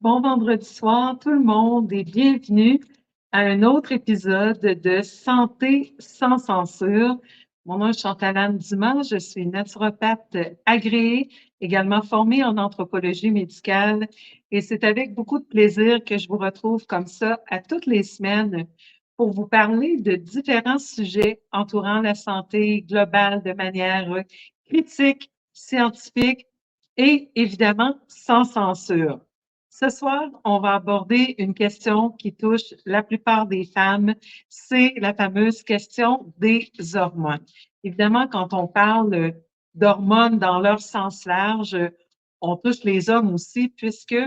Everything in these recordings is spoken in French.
Bon vendredi soir, tout le monde, et bienvenue à un autre épisode de Santé sans censure. Mon nom est Chantal-Anne Dumas, je suis naturopathe agréée, également formée en anthropologie médicale, et c'est avec beaucoup de plaisir que je vous retrouve comme ça à toutes les semaines pour vous parler de différents sujets entourant la santé globale de manière critique, scientifique et évidemment sans censure. Ce soir, on va aborder une question qui touche la plupart des femmes, c'est la fameuse question des hormones. Évidemment, quand on parle d'hormones dans leur sens large, on touche les hommes aussi puisque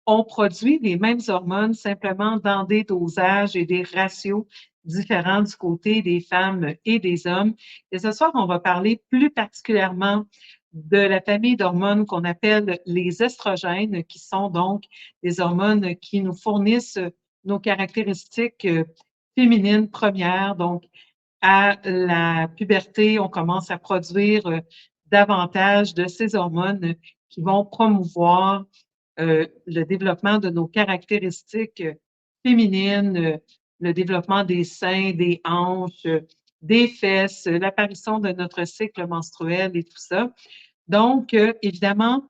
on produit les mêmes hormones simplement dans des dosages et des ratios différents du côté des femmes et des hommes. Et ce soir, on va parler plus particulièrement de la famille d'hormones qu'on appelle les estrogènes, qui sont donc des hormones qui nous fournissent nos caractéristiques féminines premières. Donc, à la puberté, on commence à produire davantage de ces hormones qui vont promouvoir le développement de nos caractéristiques féminines, le développement des seins, des hanches, des fesses, l'apparition de notre cycle menstruel et tout ça. Donc, évidemment,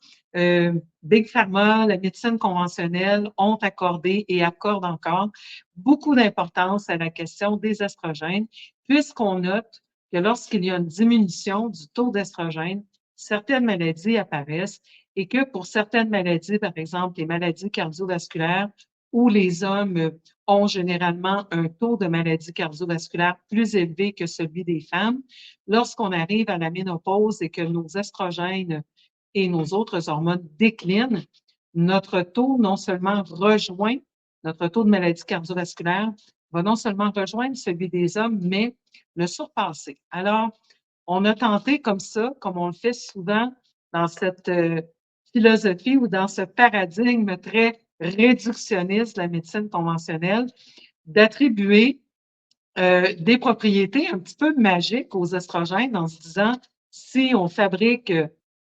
Big Pharma, la médecine conventionnelle ont accordé et accordent encore beaucoup d'importance à la question des estrogènes, puisqu'on note que lorsqu'il y a une diminution du taux d'estrogène, certaines maladies apparaissent et que pour certaines maladies, par exemple les maladies cardiovasculaires, où les hommes ont généralement un taux de maladie cardiovasculaire plus élevé que celui des femmes, lorsqu'on arrive à la ménopause et que nos estrogènes et nos autres hormones déclinent, notre taux non seulement rejoint, notre taux de maladie cardiovasculaire va non seulement rejoindre celui des hommes, mais le surpasser. Alors, on a tenté comme ça, comme on le fait souvent dans cette philosophie ou dans ce paradigme très réductionniste de la médecine conventionnelle, d'attribuer des propriétés un petit peu magiques aux estrogènes en se disant, si on fabrique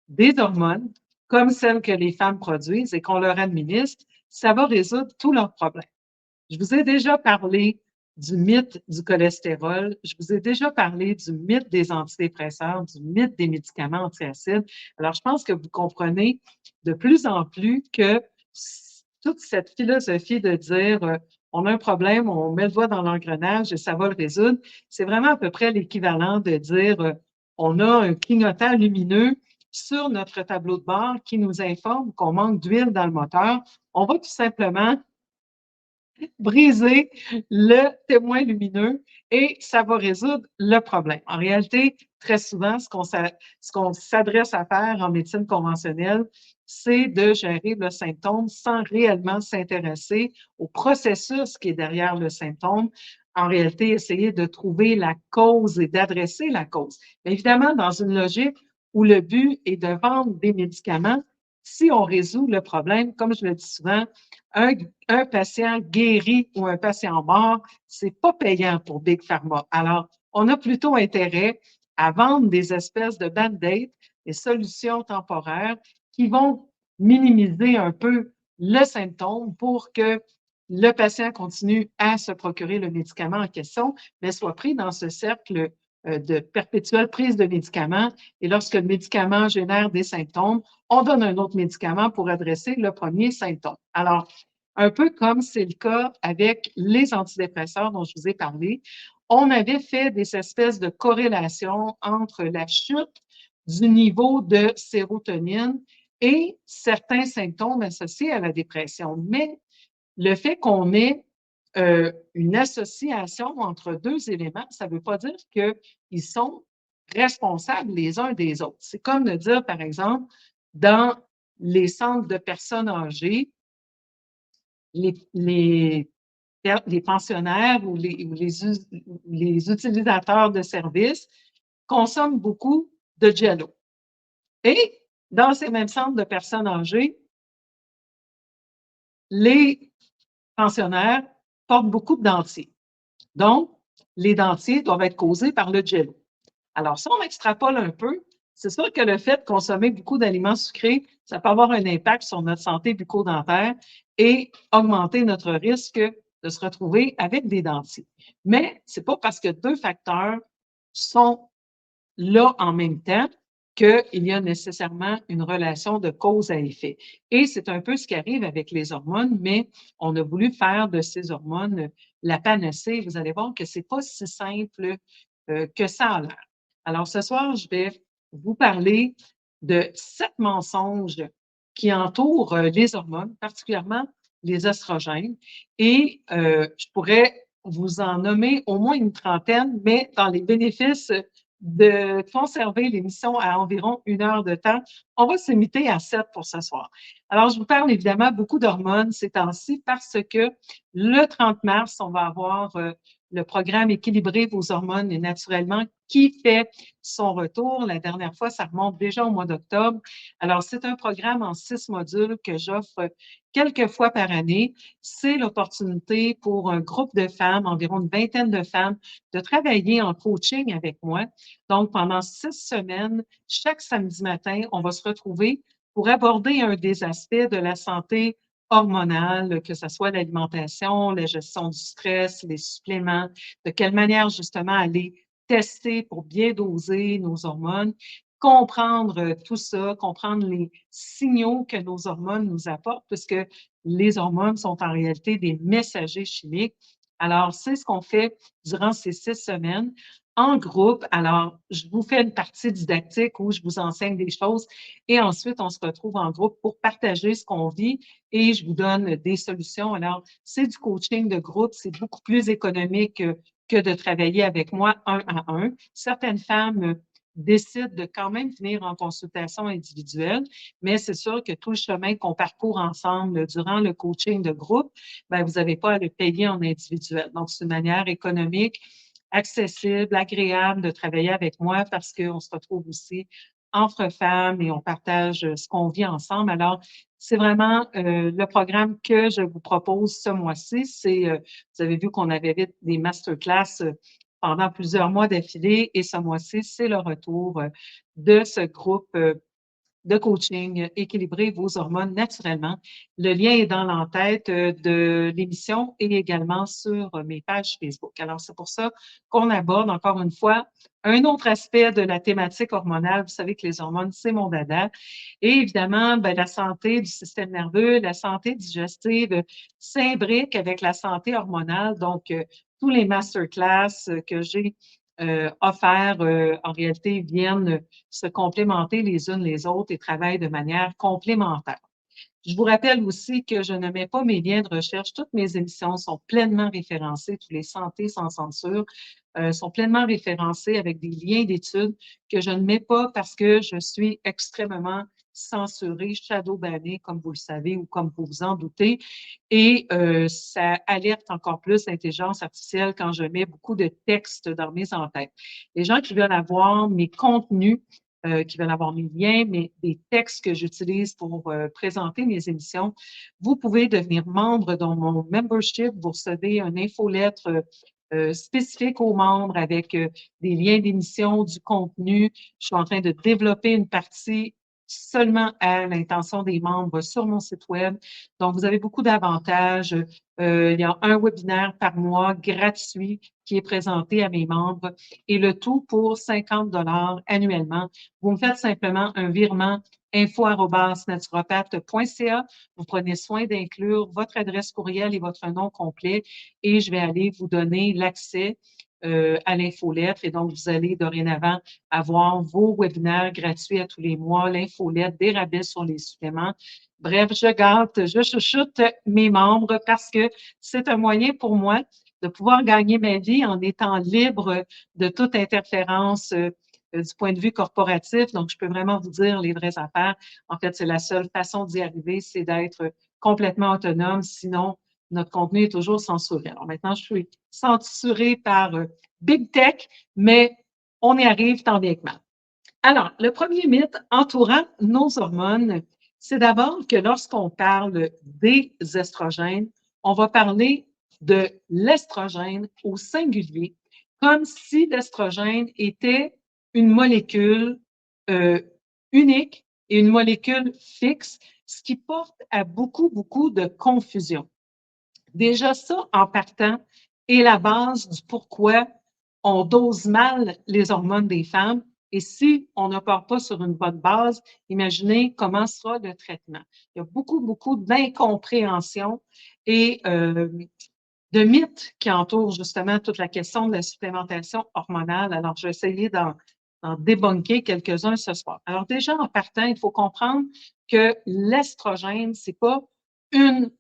des hormones comme celles que les femmes produisent et qu'on leur administre, ça va résoudre tous leurs problèmes. Je vous ai déjà parlé du mythe du cholestérol, je vous ai déjà parlé du mythe des antidépresseurs, du mythe des médicaments antiacides. Alors, je pense que vous comprenez de plus en plus que toute cette philosophie de dire on a un problème, on met le doigt dans l'engrenage et ça va le résoudre, c'est vraiment à peu près l'équivalent de dire on a un clignotant lumineux sur notre tableau de bord qui nous informe qu'on manque d'huile dans le moteur. On va tout simplement briser le témoin lumineux et ça va résoudre le problème. En réalité, très souvent, ce qu'on s'adresse à faire en médecine conventionnelle, c'est de gérer le symptôme sans réellement s'intéresser au processus qui est derrière le symptôme. En réalité, essayer de trouver la cause et d'adresser la cause. Mais évidemment, dans une logique où le but est de vendre des médicaments, si on résout le problème, comme je le dis souvent, un patient guéri ou un patient mort, c'est pas payant pour Big Pharma. Alors, on a plutôt intérêt à vendre des espèces de band-aid, des solutions temporaires qui vont minimiser un peu le symptôme pour que le patient continue à se procurer le médicament en question, mais soit pris dans ce cercle de perpétuelle prise de médicaments. Et lorsque le médicament génère des symptômes, on donne un autre médicament pour adresser le premier symptôme. Alors, un peu comme c'est le cas avec les antidépresseurs dont je vous ai parlé, on avait fait des espèces de corrélations entre la chute du niveau de sérotonine et certains symptômes associés à la dépression. Mais le fait qu'on ait une association entre deux éléments, ça ne veut pas dire qu'ils sont responsables les uns des autres. C'est comme de dire, par exemple, dans les centres de personnes âgées, les, les, les pensionnaires ou les utilisateurs de services consomment beaucoup de Jello. Et dans ces mêmes centres de personnes âgées, les pensionnaires portent beaucoup de dentiers. Donc, les dentiers doivent être causés par le Jello. Alors, si on extrapole un peu, c'est sûr que le fait de consommer beaucoup d'aliments sucrés, ça peut avoir un impact sur notre santé bucco-dentaire et augmenter notre risque de se retrouver avec des dentiers. Mais c'est pas parce que 2 facteurs sont là en même temps qu'il y a nécessairement une relation de cause à effet. Et c'est un peu ce qui arrive avec les hormones, mais on a voulu faire de ces hormones la panacée. Vous allez voir que c'est pas si simple que ça a l'air. Alors ce soir, je vais vous parler de 7 mensonges qui entourent les hormones, particulièrement les oestrogènes. Et je pourrais vous en nommer au moins une trentaine, mais dans les bénéfices de conserver l'émission à environ 1 heure de temps, on va se limiter à 7 pour ce soir. Alors, je vous parle évidemment beaucoup d'hormones ces temps-ci parce que le 30 mars, on va avoir le programme Équilibrer vos hormones naturellement qui fait son retour. La dernière fois, ça remonte déjà au mois d'octobre. Alors, c'est un programme en 6 modules que j'offre quelques fois par année. C'est l'opportunité pour un groupe de femmes, environ une vingtaine de femmes, de travailler en coaching avec moi. Donc, pendant 6 semaines, chaque samedi matin, on va se retrouver pour aborder un des aspects de la santé hormonale, que ce soit l'alimentation, la gestion du stress, les suppléments, de quelle manière justement aller tester pour bien doser nos hormones, comprendre tout ça, comprendre les signaux que nos hormones nous apportent, puisque les hormones sont en réalité des messagers chimiques. Alors, c'est ce qu'on fait durant ces 6 semaines en groupe. Alors, je vous fais une partie didactique où je vous enseigne des choses et ensuite, on se retrouve en groupe pour partager ce qu'on vit et je vous donne des solutions. Alors, c'est du coaching de groupe, c'est beaucoup plus économique que de travailler avec moi un à un. Certaines femmes décident de quand même venir en consultation individuelle, mais c'est sûr que tout le chemin qu'on parcourt ensemble durant le coaching de groupe, bien, vous n'avez pas à le payer en individuel. Donc, c'est une manière économique, accessible, agréable de travailler avec moi parce qu'on se retrouve aussi entre femmes et on partage ce qu'on vit ensemble. Alors, c'est vraiment le programme que je vous propose ce mois-ci. Vous avez vu qu'on avait des masterclass pendant plusieurs mois d'affilée et ce mois-ci, c'est le retour de ce groupe de coaching, équilibrer vos hormones naturellement. Le lien est dans l'entête de l'émission et également sur mes pages Facebook. Alors, c'est pour ça qu'on aborde encore une fois un autre aspect de la thématique hormonale. Vous savez que les hormones, c'est mon dada. Et évidemment, ben, la santé du système nerveux, la santé digestive s'imbrique avec la santé hormonale. Donc, tous les masterclass que j'ai offerts, en réalité, viennent se complémenter les unes les autres et travaillent de manière complémentaire. Je vous rappelle aussi que je ne mets pas mes liens de recherche. Toutes mes émissions sont pleinement référencées, tous les santé sans censure sont pleinement référencées avec des liens d'études que je ne mets pas parce que je suis extrêmement censurée, shadow-bannée, comme vous le savez ou comme vous vous en doutez. Et ça alerte encore plus l'intelligence artificielle quand je mets beaucoup de textes dans mes entêtes. Les gens qui veulent avoir mes contenus, qui veulent avoir mes liens, mais des textes que j'utilise pour présenter mes émissions, vous pouvez devenir membre dans mon membership. Vous recevez une infolettre spécifique aux membres avec des liens d'émission, du contenu. Je suis en train de développer une partie seulement à l'intention des membres sur mon site web. Donc, vous avez beaucoup d'avantages. Il y a un webinaire par mois gratuit qui est présenté à mes membres et le tout pour 50 annuellement. Vous me faites simplement un virement info@naturopathe.ca. Vous prenez soin d'inclure votre adresse courriel et votre nom complet et je vais aller vous donner l'accès à l'infolettre. Et donc, vous allez dorénavant avoir vos webinaires gratuits à tous les mois, l'infolettre, des rabais sur les suppléments. Bref, je gâte, je chouchoute mes membres parce que c'est un moyen pour moi de pouvoir gagner ma vie en étant libre de toute interférence du point de vue corporatif. Donc, je peux vraiment vous dire les vraies affaires. En fait, c'est la seule façon d'y arriver, c'est d'être complètement autonome. Sinon, notre contenu est toujours censuré. Alors maintenant, je suis censurée par Big Tech, mais on y arrive tant bien que mal. Alors, le premier mythe entourant nos hormones, c'est d'abord que lorsqu'on parle des estrogènes, on va parler de l'estrogène au singulier, comme si l'estrogène était une molécule unique et une molécule fixe, ce qui porte à beaucoup, beaucoup de confusion. Déjà, ça, en partant, est la base du pourquoi on dose mal les hormones des femmes. Et si on ne part pas sur une bonne base, imaginez comment sera le traitement. Il y a beaucoup, beaucoup d'incompréhension et de mythes qui entourent justement toute la question de la supplémentation hormonale. Alors, je vais essayer d'en débunker quelques-uns ce soir. Alors, déjà, en partant, il faut comprendre que l'estrogène, c'est pas une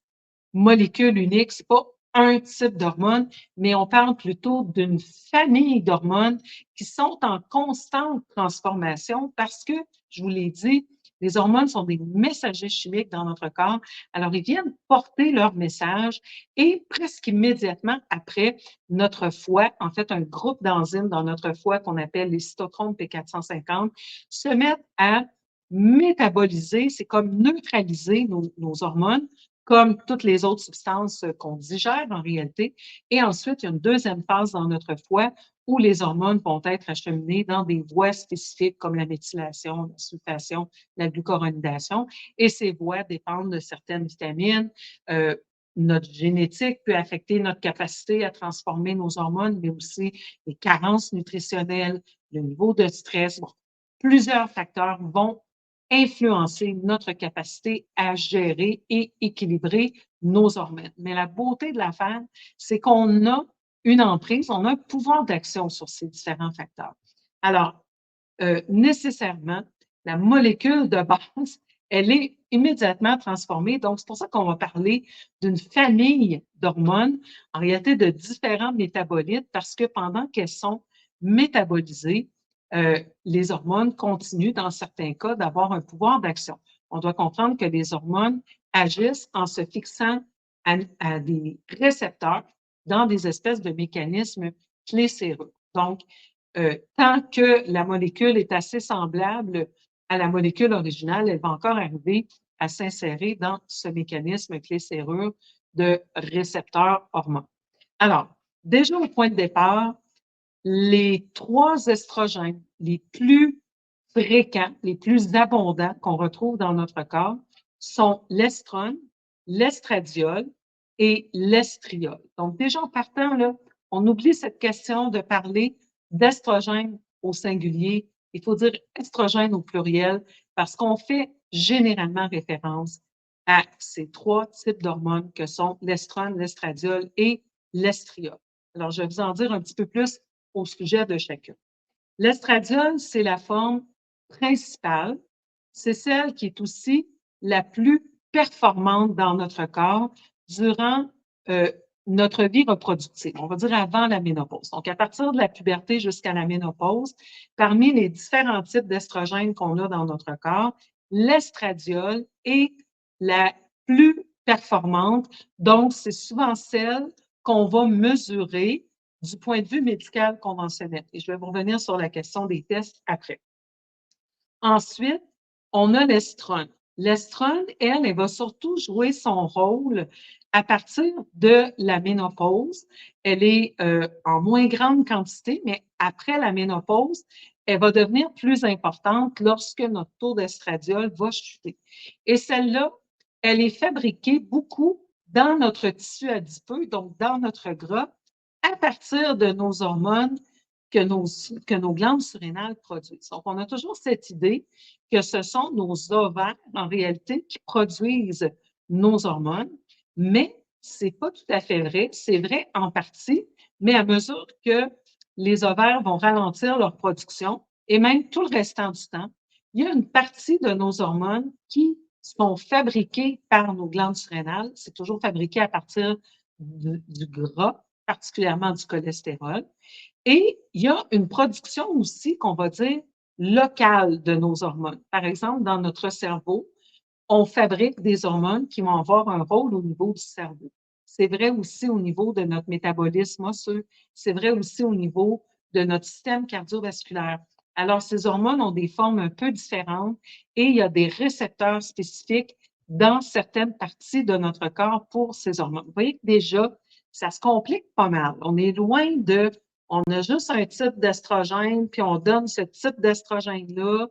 molécule unique, c'est pas un type d'hormone, mais on parle plutôt d'une famille d'hormones qui sont en constante transformation parce que, je vous l'ai dit, les hormones sont des messagers chimiques dans notre corps. Alors, ils viennent porter leur message et presque immédiatement après, notre foie, en fait, un groupe d'enzymes dans notre foie qu'on appelle les cytochromes P450, se mettent à métaboliser, c'est comme neutraliser nos hormones comme toutes les autres substances qu'on digère en réalité. Et ensuite, il y a une deuxième phase dans notre foie où les hormones vont être acheminées dans des voies spécifiques comme la méthylation, la sulfation, la glucuronidation. Et ces voies dépendent de certaines vitamines. Notre génétique peut affecter notre capacité à transformer nos hormones, mais aussi les carences nutritionnelles, le niveau de stress. Bon, plusieurs facteurs vont influencer notre capacité à gérer et équilibrer nos hormones. Mais la beauté de l'affaire, c'est qu'on a une emprise, on a un pouvoir d'action sur ces différents facteurs. Alors, nécessairement, la molécule de base, elle est immédiatement transformée. Donc, c'est pour ça qu'on va parler d'une famille d'hormones, en réalité de différents métabolites, parce que pendant qu'elles sont métabolisées, les hormones continuent, dans certains cas, d'avoir un pouvoir d'action. On doit comprendre que les hormones agissent en se fixant à des récepteurs dans des espèces de mécanismes clés-serreux. Donc, tant que la molécule est assez semblable à la molécule originale, elle va encore arriver à s'insérer dans ce mécanisme clé-serrure de récepteurs hormones. Alors, déjà au point de départ, les 3 estrogènes les plus fréquents, les plus abondants qu'on retrouve dans notre corps sont l'estrone, l'estradiol et l'estriol. Donc, déjà en partant, là, on oublie cette question de parler d'estrogène au singulier. Il faut dire estrogène au pluriel parce qu'on fait généralement référence à ces 3 types d'hormones que sont l'estrone, l'estradiol et l'estriol. Alors, je vais vous en dire un petit peu plus au sujet de chacun. L'estradiol, c'est la forme principale. C'est celle qui est aussi la plus performante dans notre corps durant notre vie reproductive, on va dire avant la ménopause. Donc, à partir de la puberté jusqu'à la ménopause, parmi les différents types d'estrogènes qu'on a dans notre corps, l'estradiol est la plus performante. Donc, c'est souvent celle qu'on va mesurer du point de vue médical conventionnel. Et je vais vous revenir sur la question des tests après. Ensuite, on a l'estrone. L'estrone, elle va surtout jouer son rôle à partir de la ménopause. Elle est en moins grande quantité, mais après la ménopause, elle va devenir plus importante lorsque notre taux d'estradiol va chuter. Et celle-là, elle est fabriquée beaucoup dans notre tissu adipeux, donc dans notre gras, à partir de nos hormones que nos glandes surrénales produisent. Donc, on a toujours cette idée que ce sont nos ovaires, en réalité, qui produisent nos hormones, mais ce n'est pas tout à fait vrai. C'est vrai en partie, mais à mesure que les ovaires vont ralentir leur production, et même tout le restant du temps, il y a une partie de nos hormones qui sont fabriquées par nos glandes surrénales. C'est toujours fabriqué à partir du gras, particulièrement du cholestérol. Et il y a une production aussi qu'on va dire locale de nos hormones. Par exemple, dans notre cerveau, on fabrique des hormones qui vont avoir un rôle au niveau du cerveau. C'est vrai aussi au niveau de notre métabolisme osseux. C'est vrai aussi au niveau de notre système cardiovasculaire. Alors, ces hormones ont des formes un peu différentes et il y a des récepteurs spécifiques dans certaines parties de notre corps pour ces hormones. Vous voyez que déjà, ça se complique pas mal. On est loin de on a juste un type d'estrogène, puis on donne ce type d'estrogène-là,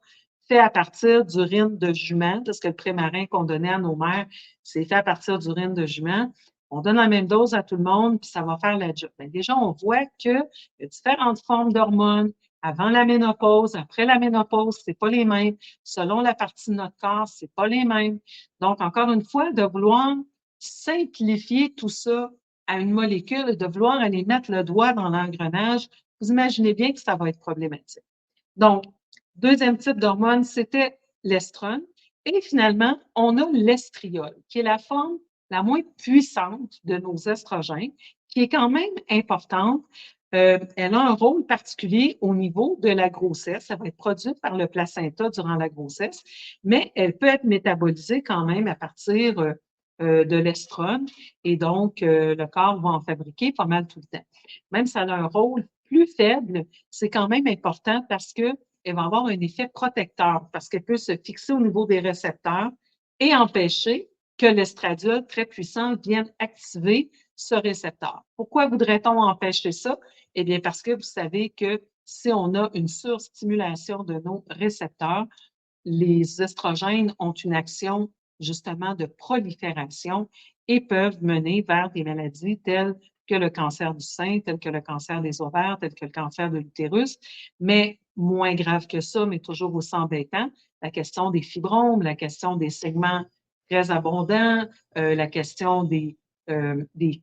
fait à partir d'urine de jument, parce que le prémarin qu'on donnait à nos mères, c'est fait à partir d'urine de jument. On donne la même dose à tout le monde, puis ça va faire la job. Mais déjà, on voit qu'il y a différentes formes d'hormones avant la ménopause, après la ménopause, c'est pas les mêmes. Selon la partie de notre corps, c'est pas les mêmes. Donc, encore une fois, de vouloir simplifier tout ça à une molécule, de vouloir aller mettre le doigt dans l'engrenage, vous imaginez bien que ça va être problématique. Donc, deuxième type d'hormone, c'était l'estrone. Et finalement, on a l'estriol, qui est la forme la moins puissante de nos estrogènes, qui est quand même importante. Elle a un rôle particulier au niveau de la grossesse. Ça va être produit par le placenta durant la grossesse, mais elle peut être métabolisée quand même à partir de l'estrone. Et donc, le corps va en fabriquer pas mal tout le temps. Même si elle a un rôle plus faible, c'est quand même important parce qu'elle va avoir un effet protecteur, parce qu'elle peut se fixer au niveau des récepteurs et empêcher que l'estradiol très puissant vienne activer ce récepteur. Pourquoi voudrait-on empêcher ça? Eh bien, parce que vous savez que si on a une surstimulation de nos récepteurs, les estrogènes ont une action justement de prolifération et peuvent mener vers des maladies telles que le cancer du sein, telles que le cancer des ovaires, telles que le cancer de l'utérus, mais moins grave que ça, mais toujours aussi embêtant, la question des fibromes, la question des segments très abondants, la question des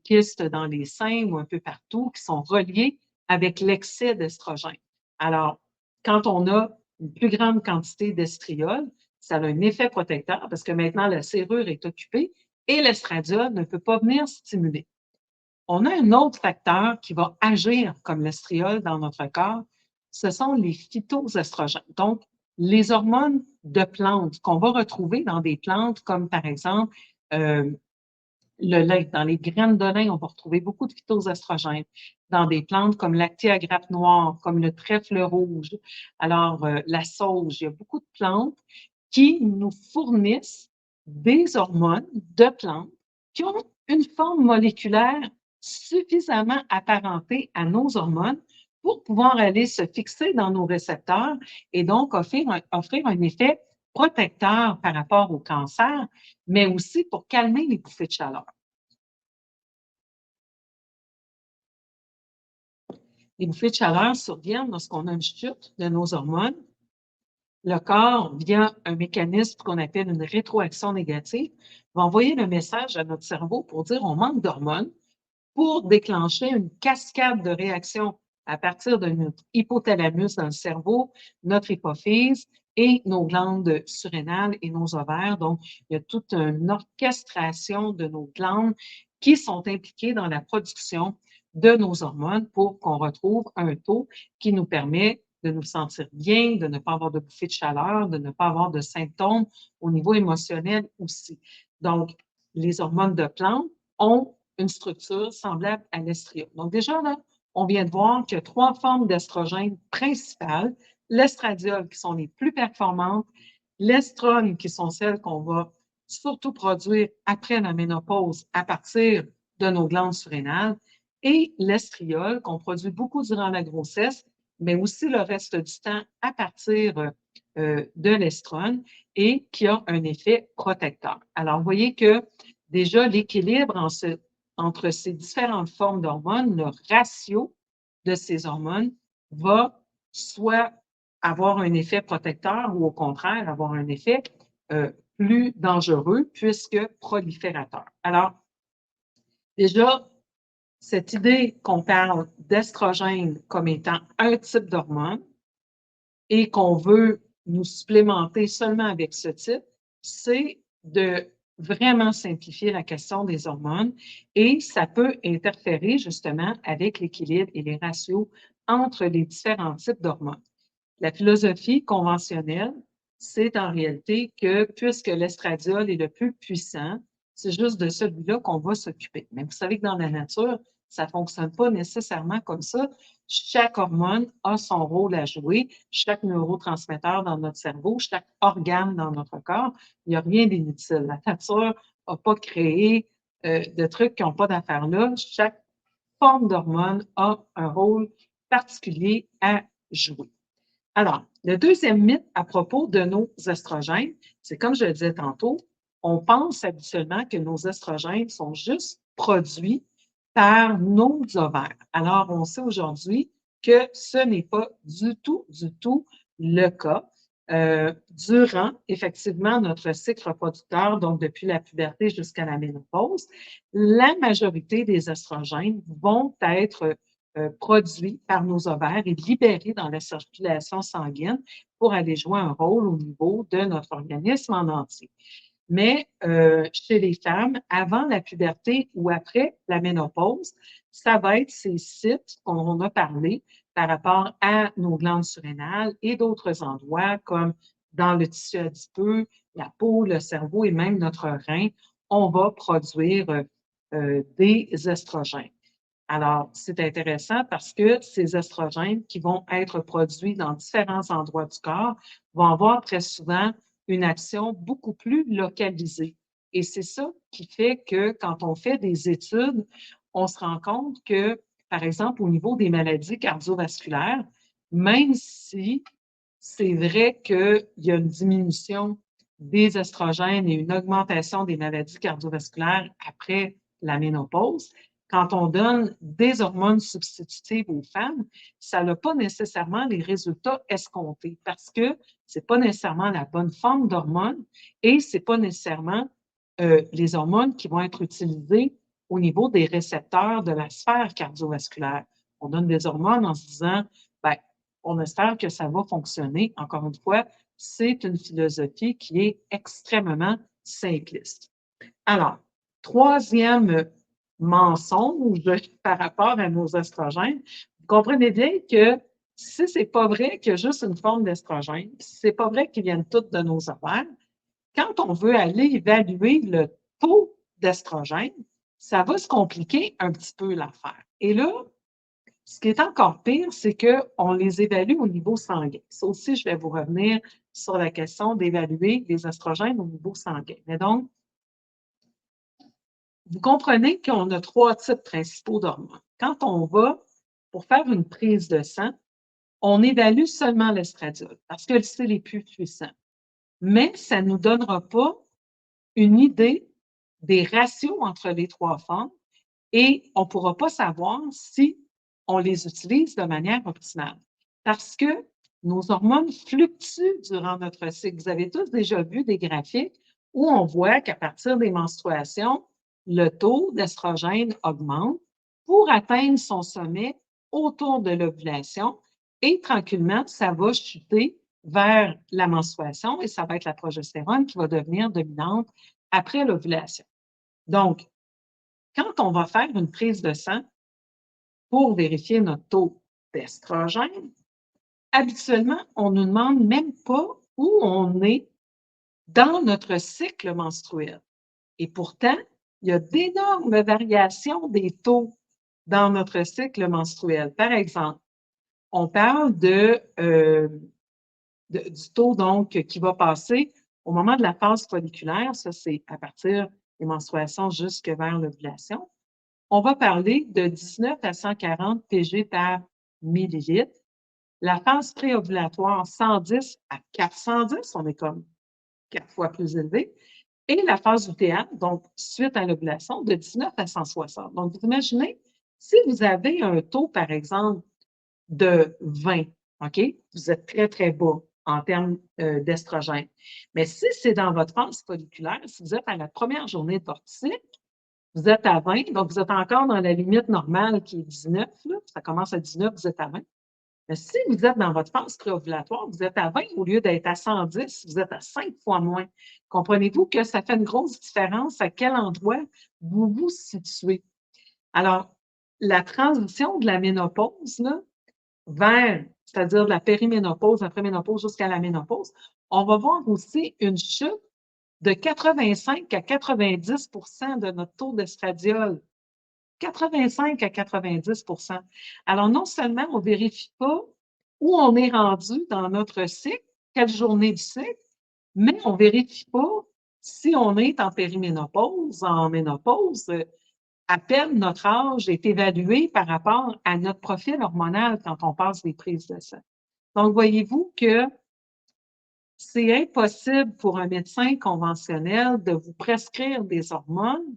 kystes dans les seins ou un peu partout qui sont reliés avec l'excès d'estrogène. Alors, quand on a une plus grande quantité d'estriol, ça a un effet protecteur parce que maintenant la serrure est occupée et l'estradiol ne peut pas venir stimuler. On a un autre facteur qui va agir comme l'estriol dans notre corps, ce sont les phytoestrogènes. Donc, les hormones de plantes qu'on va retrouver dans des plantes comme par exemple le lin. Dans les graines de lin, on va retrouver beaucoup de phytoestrogènes. Dans des plantes comme l'acté grappe noire, comme le trèfle rouge, alors la sauge, il y a beaucoup de plantes qui nous fournissent des hormones de plantes qui ont une forme moléculaire suffisamment apparentée à nos hormones pour pouvoir aller se fixer dans nos récepteurs et donc offrir un effet protecteur par rapport au cancer, mais aussi pour calmer les bouffées de chaleur. Les bouffées de chaleur surviennent lorsqu'on a une chute de nos hormones. Le corps, via un mécanisme qu'on appelle une rétroaction négative, va envoyer le message à notre cerveau pour dire on manque d'hormones pour déclencher une cascade de réactions à partir de notre hypothalamus dans le cerveau, notre hypophyse et nos glandes surrénales et nos ovaires. Donc, il y a toute une orchestration de nos glandes qui sont impliquées dans la production de nos hormones pour qu'on retrouve un taux qui nous permet de nous sentir bien, de ne pas avoir de bouffées de chaleur, de ne pas avoir de symptômes au niveau émotionnel aussi. Donc, les hormones de plantes ont une structure semblable à l'estriol. Donc déjà, là, on vient de voir qu'il y a trois formes d'estrogènes principales. L'estradiol, qui sont les plus performantes, l'estrone, qui sont celles qu'on va surtout produire après la ménopause à partir de nos glandes surrénales, et l'estriol, qu'on produit beaucoup durant la grossesse, mais aussi le reste du temps à partir de l'estrone et qui a un effet protecteur. Alors, vous voyez que déjà, l'équilibre entre ces différentes formes d'hormones, le ratio de ces hormones va soit avoir un effet protecteur ou au contraire avoir un effet plus dangereux puisque proliférateur. Alors, déjà, cette idée qu'on parle d'estrogène comme étant un type d'hormone et qu'on veut nous supplémenter seulement avec ce type, c'est de vraiment simplifier la question des hormones et ça peut interférer justement avec l'équilibre et les ratios entre les différents types d'hormones. La philosophie conventionnelle, c'est en réalité que puisque l'estradiol est le plus puissant, c'est juste de celui-là qu'on va s'occuper. Mais vous savez que dans la nature, ça ne fonctionne pas nécessairement comme ça. Chaque hormone a son rôle à jouer, chaque neurotransmetteur dans notre cerveau, chaque organe dans notre corps. Il n'y a rien d'inutile. La nature n'a pas créé de trucs qui n'ont pas d'affaires là. Chaque forme d'hormone a un rôle particulier à jouer. Alors, le deuxième mythe à propos de nos estrogènes, c'est comme je le disais tantôt, on pense habituellement que nos estrogènes sont juste produits par nos ovaires. Alors, on sait aujourd'hui que ce n'est pas du tout le cas. Durant effectivement notre cycle reproducteur, donc depuis la puberté jusqu'à la ménopause, la majorité des estrogènes vont être produits par nos ovaires et libérés dans la circulation sanguine pour aller jouer un rôle au niveau de notre organisme en entier. Mais chez les femmes, avant la puberté ou après la ménopause, ça va être ces sites qu'on a parlé par rapport à nos glandes surrénales et d'autres endroits comme dans le tissu adipeux, la peau, le cerveau et même notre rein, on va produire des estrogènes. Alors, c'est intéressant parce que ces estrogènes qui vont être produits dans différents endroits du corps vont avoir très souvent une action beaucoup plus localisée. Et c'est ça qui fait que quand on fait des études, on se rend compte que, par exemple, au niveau des maladies cardiovasculaires, même si c'est vrai qu'il y a une diminution des estrogènes et une augmentation des maladies cardiovasculaires après la ménopause, quand on donne des hormones substitutives aux femmes, ça n'a pas nécessairement les résultats escomptés parce que ce n'est pas nécessairement la bonne forme d'hormones et ce n'est pas nécessairement les hormones qui vont être utilisées au niveau des récepteurs de la sphère cardiovasculaire. On donne des hormones en se disant, ben, on espère que ça va fonctionner. Encore une fois, c'est une philosophie qui est extrêmement simpliste. Alors, troisième mensonge par rapport à nos estrogènes, vous comprenez bien que si ce n'est pas vrai qu'il y a juste une forme d'estrogène, si ce n'est pas vrai qu'ils viennent toutes de nos ovaires, quand on veut aller évaluer le taux d'estrogène, ça va se compliquer un petit peu l'affaire. Et là, ce qui est encore pire, c'est qu'on les évalue au niveau sanguin. Ça aussi, je vais vous revenir sur la question d'évaluer les estrogènes au niveau sanguin. Mais donc, vous comprenez qu'on a trois types principaux d'hormones. Quand on va pour faire une prise de sang, on évalue seulement l'estradiol parce que c'est les plus puissants. Mais ça ne nous donnera pas une idée des ratios entre les trois formes et on ne pourra pas savoir si on les utilise de manière optimale. Parce que nos hormones fluctuent durant notre cycle. Vous avez tous déjà vu des graphiques où on voit qu'à partir des menstruations, le taux d'estrogène augmente pour atteindre son sommet autour de l'ovulation et tranquillement, ça va chuter vers la menstruation et ça va être la progestérone qui va devenir dominante après l'ovulation. Donc, quand on va faire une prise de sang pour vérifier notre taux d'estrogène, habituellement, on ne nous demande même pas où on est dans notre cycle menstruel. Et pourtant, il y a d'énormes variations des taux dans notre cycle menstruel. Par exemple, on parle du taux donc qui va passer au moment de la phase folliculaire, ça c'est à partir des menstruations jusque vers l'ovulation. On va parler de 19 à 140 pg par millilitre. La phase préovulatoire, 110 à 410, on est comme 4 fois plus élevé. Et la phase lutéale, donc suite à l'ovulation, de 19 à 160. Donc, vous imaginez, si vous avez un taux, par exemple, de 20, OK? Vous êtes très, très bas en termes d'estrogène. Mais si c'est dans votre phase folliculaire, si vous êtes à la première journée de votre cycle, vous êtes à 20, donc vous êtes encore dans la limite normale qui est 19, là. Ça commence à 19, vous êtes à 20. Mais si vous êtes dans votre phase préovulatoire, vous êtes à 20 au lieu d'être à 110, vous êtes à 5 fois moins. Comprenez-vous que ça fait une grosse différence à quel endroit vous vous situez? Alors, la transition de la ménopause, là, vers, c'est-à-dire de la périménopause, après ménopause jusqu'à la ménopause, on va voir aussi une chute de 85 à 90 de notre taux d'estradiol. 85 à 90 Alors, non seulement on ne vérifie pas où on est rendu dans notre cycle, quelle journée du cycle, mais on ne vérifie pas si on est en périménopause, en ménopause. À peine notre âge est évalué par rapport à notre profil hormonal quand on passe des prises de sang. Donc, voyez-vous que c'est impossible pour un médecin conventionnel de vous prescrire des hormones,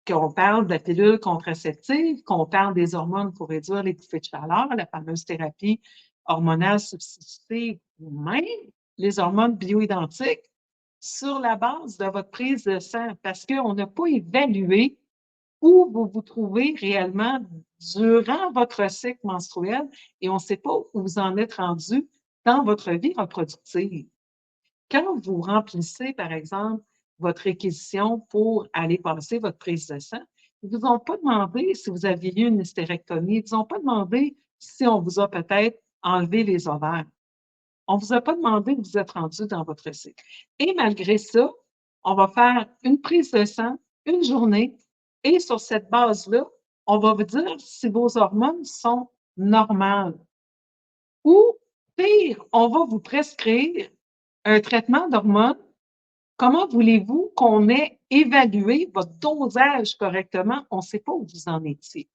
qu'on parle de la pilule contraceptive, qu'on parle des hormones pour réduire les bouffées de chaleur, la fameuse thérapie hormonale substitutive, ou même les hormones bioidentiques, sur la base de votre prise de sang, parce qu'on n'a pas évalué où vous vous trouvez réellement durant votre cycle menstruel et on ne sait pas où vous en êtes rendu dans votre vie reproductive. Quand vous remplissez, par exemple, votre réquisition pour aller passer votre prise de sang, ils ne vous ont pas demandé si vous aviez eu une hystérectomie, ils ne vous ont pas demandé si on vous a peut-être enlevé les ovaires. On ne vous a pas demandé où vous êtes rendu dans votre cycle. Et malgré ça, on va faire une prise de sang, une journée, et sur cette base-là, on va vous dire si vos hormones sont normales. Ou, pire, on va vous prescrire un traitement d'hormones. Comment voulez-vous qu'on ait évalué votre dosage correctement? On ne sait pas où vous en étiez.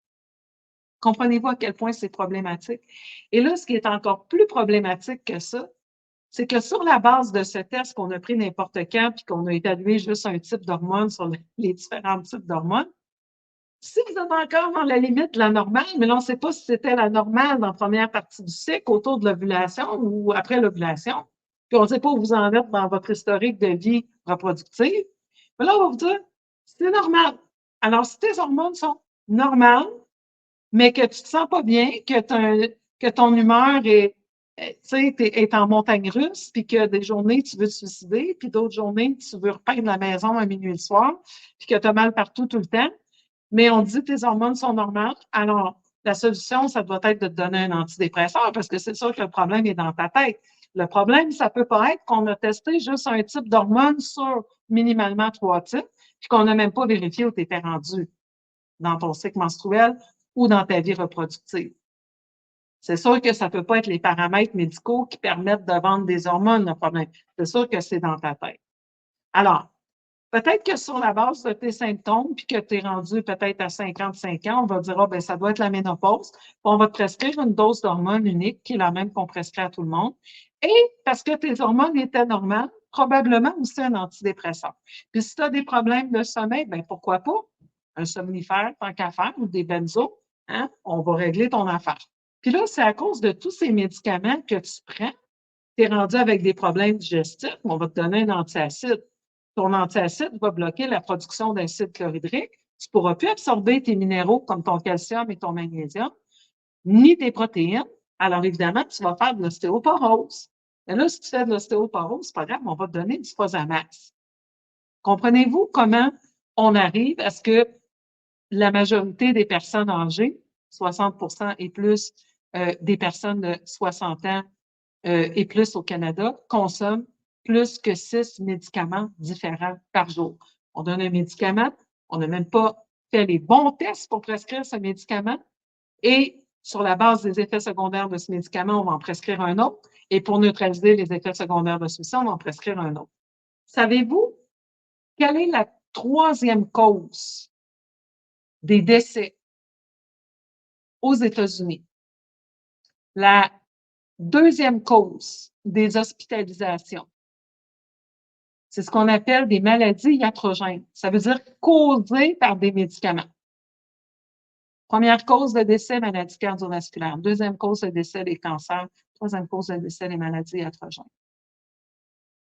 Comprenez-vous à quel point c'est problématique? Et là, ce qui est encore plus problématique que ça, c'est que sur la base de ce test qu'on a pris n'importe quand puis qu'on a évalué juste un type d'hormone sur les différents types d'hormones, si vous êtes encore dans la limite de la normale, mais là, on ne sait pas si c'était la normale dans la première partie du cycle, autour de l'ovulation ou après l'ovulation, puis on ne sait pas où vous en êtes dans votre historique de vie reproductive, mais là, on va vous dire, c'est normal. Alors, si tes hormones sont normales, mais que tu ne te sens pas bien, que ton humeur est en montagne russe, puis que des journées, tu veux te suicider, puis d'autres journées, tu veux repeindre la maison à minuit le soir, puis que tu as mal partout tout le temps, mais on dit que tes hormones sont normales. Alors, la solution, ça doit être de te donner un antidépresseur parce que c'est sûr que le problème est dans ta tête. Le problème, ça peut pas être qu'on a testé juste un type d'hormone sur minimalement 3 types, puis qu'on n'a même pas vérifié où tu étais rendu dans ton cycle menstruel ou dans ta vie reproductive. C'est sûr que ça ne peut pas être les paramètres médicaux qui permettent de vendre des hormones, le problème. C'est sûr que c'est dans ta tête. Alors, peut-être que sur la base de tes symptômes, puis que tu es rendu peut-être à 55 ans, on va dire, ah, ben, ça doit être la ménopause. Puis on va te prescrire une dose d'hormones unique, qui est la même qu'on prescrit à tout le monde. Et parce que tes hormones étaient normales, probablement aussi un antidépresseur. Puis si tu as des problèmes de sommeil, ben pourquoi pas? Un somnifère, tant qu'à faire, ou des benzos, hein? On va régler ton affaire. Puis là, c'est à cause de tous ces médicaments que tu prends, tu es rendu avec des problèmes digestifs, on va te donner un antiacide. Ton antiacide va bloquer la production d'acide chlorhydrique. Tu ne pourras plus absorber tes minéraux comme ton calcium et ton magnésium, ni tes protéines. Alors, évidemment, tu vas faire de l'ostéoporose. Et là, si tu fais de l'ostéoporose, c'est pas grave, on va te donner du Fosamax. Comprenez-vous comment on arrive à ce que la majorité des personnes âgées, 60 et plus des personnes de 60 ans et plus au Canada, consomment plus que 6 médicaments différents par jour. On donne un médicament, on n'a même pas fait les bons tests pour prescrire ce médicament et sur la base des effets secondaires de ce médicament, on va en prescrire un autre et pour neutraliser les effets secondaires de celui-ci, on va en prescrire un autre. Savez-vous quelle est la troisième cause des décès aux États-Unis? La deuxième cause des hospitalisations, c'est ce qu'on appelle des maladies iatrogènes. Ça veut dire causées par des médicaments. Première cause de décès, maladie cardiovasculaire. Deuxième cause de décès, les cancers. Troisième cause de décès, les maladies iatrogènes.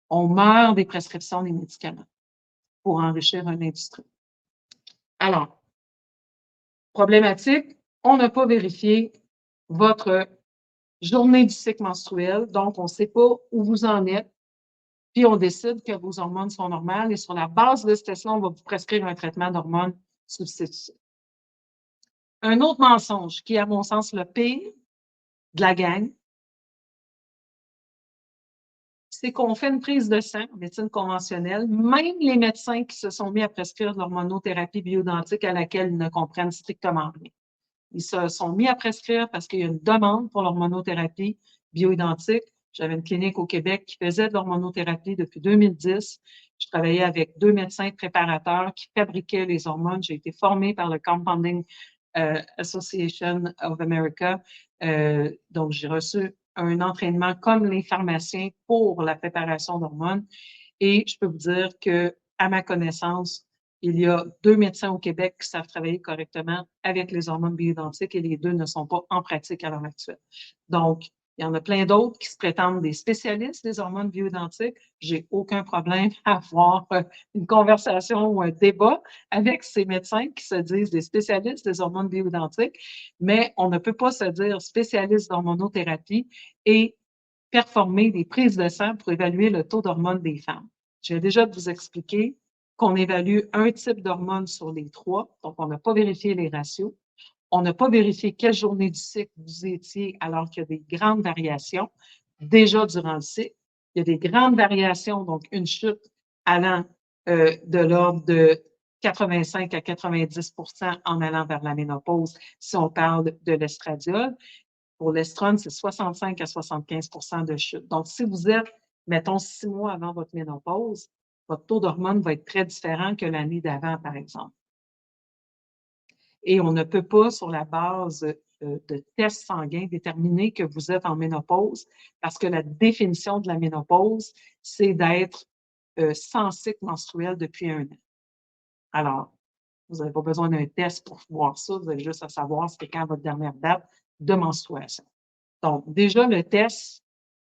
On meurt des prescriptions des médicaments pour enrichir une industrie. Alors, problématique, on n'a pas vérifié votre journée du cycle menstruel, donc on ne sait pas où vous en êtes, puis on décide que vos hormones sont normales et sur la base de ce test-là, on va vous prescrire un traitement d'hormones substitutives. Un autre mensonge qui est, à mon sens, le pire de la gang, c'est qu'on fait une prise de sang en médecine conventionnelle. Même les médecins qui se sont mis à prescrire de l'hormonothérapie bioidentique à laquelle ils ne comprennent strictement rien. Ils se sont mis à prescrire parce qu'il y a une demande pour l'hormonothérapie bioidentique. J'avais une clinique au Québec qui faisait de l'hormonothérapie depuis 2010. Je travaillais avec 2 médecins préparateurs qui fabriquaient les hormones. J'ai été formée par le Compounding Association of America. Donc, j'ai reçu un entraînement comme les pharmaciens pour la préparation d'hormones. Et je peux vous dire que, à ma connaissance, il y a 2 médecins au Québec qui savent travailler correctement avec les hormones bioidentiques et les 2 ne sont pas en pratique à l'heure actuelle. Donc, il y en a plein d'autres qui se prétendent des spécialistes des hormones bioidentiques. J'ai aucun problème à avoir une conversation ou un débat avec ces médecins qui se disent des spécialistes des hormones bioidentiques, mais on ne peut pas se dire spécialiste d'hormonothérapie et performer des prises de sang pour évaluer le taux d'hormones des femmes. Je viens déjà de vous expliquer qu'on évalue un type d'hormone sur les 3, donc on n'a pas vérifié les ratios. On n'a pas vérifié quelle journée du cycle vous étiez alors qu'il y a des grandes variations déjà durant le cycle. Il y a des grandes variations, donc une chute allant de l'ordre de 85 à 90 en allant vers la ménopause si on parle de l'estradiol. Pour l'estrone, c'est 65 à 75 de chute. Donc, si vous êtes, mettons, 6 mois avant votre ménopause, votre taux d'hormones va être très différent que l'année d'avant, par exemple. Et on ne peut pas, sur la base de tests sanguins, déterminer que vous êtes en ménopause parce que la définition de la ménopause, c'est d'être sans cycle menstruel depuis 1 an. Alors, vous n'avez pas besoin d'un test pour voir ça, vous avez juste à savoir c'était quand votre dernière date de menstruation. Donc, déjà, le test,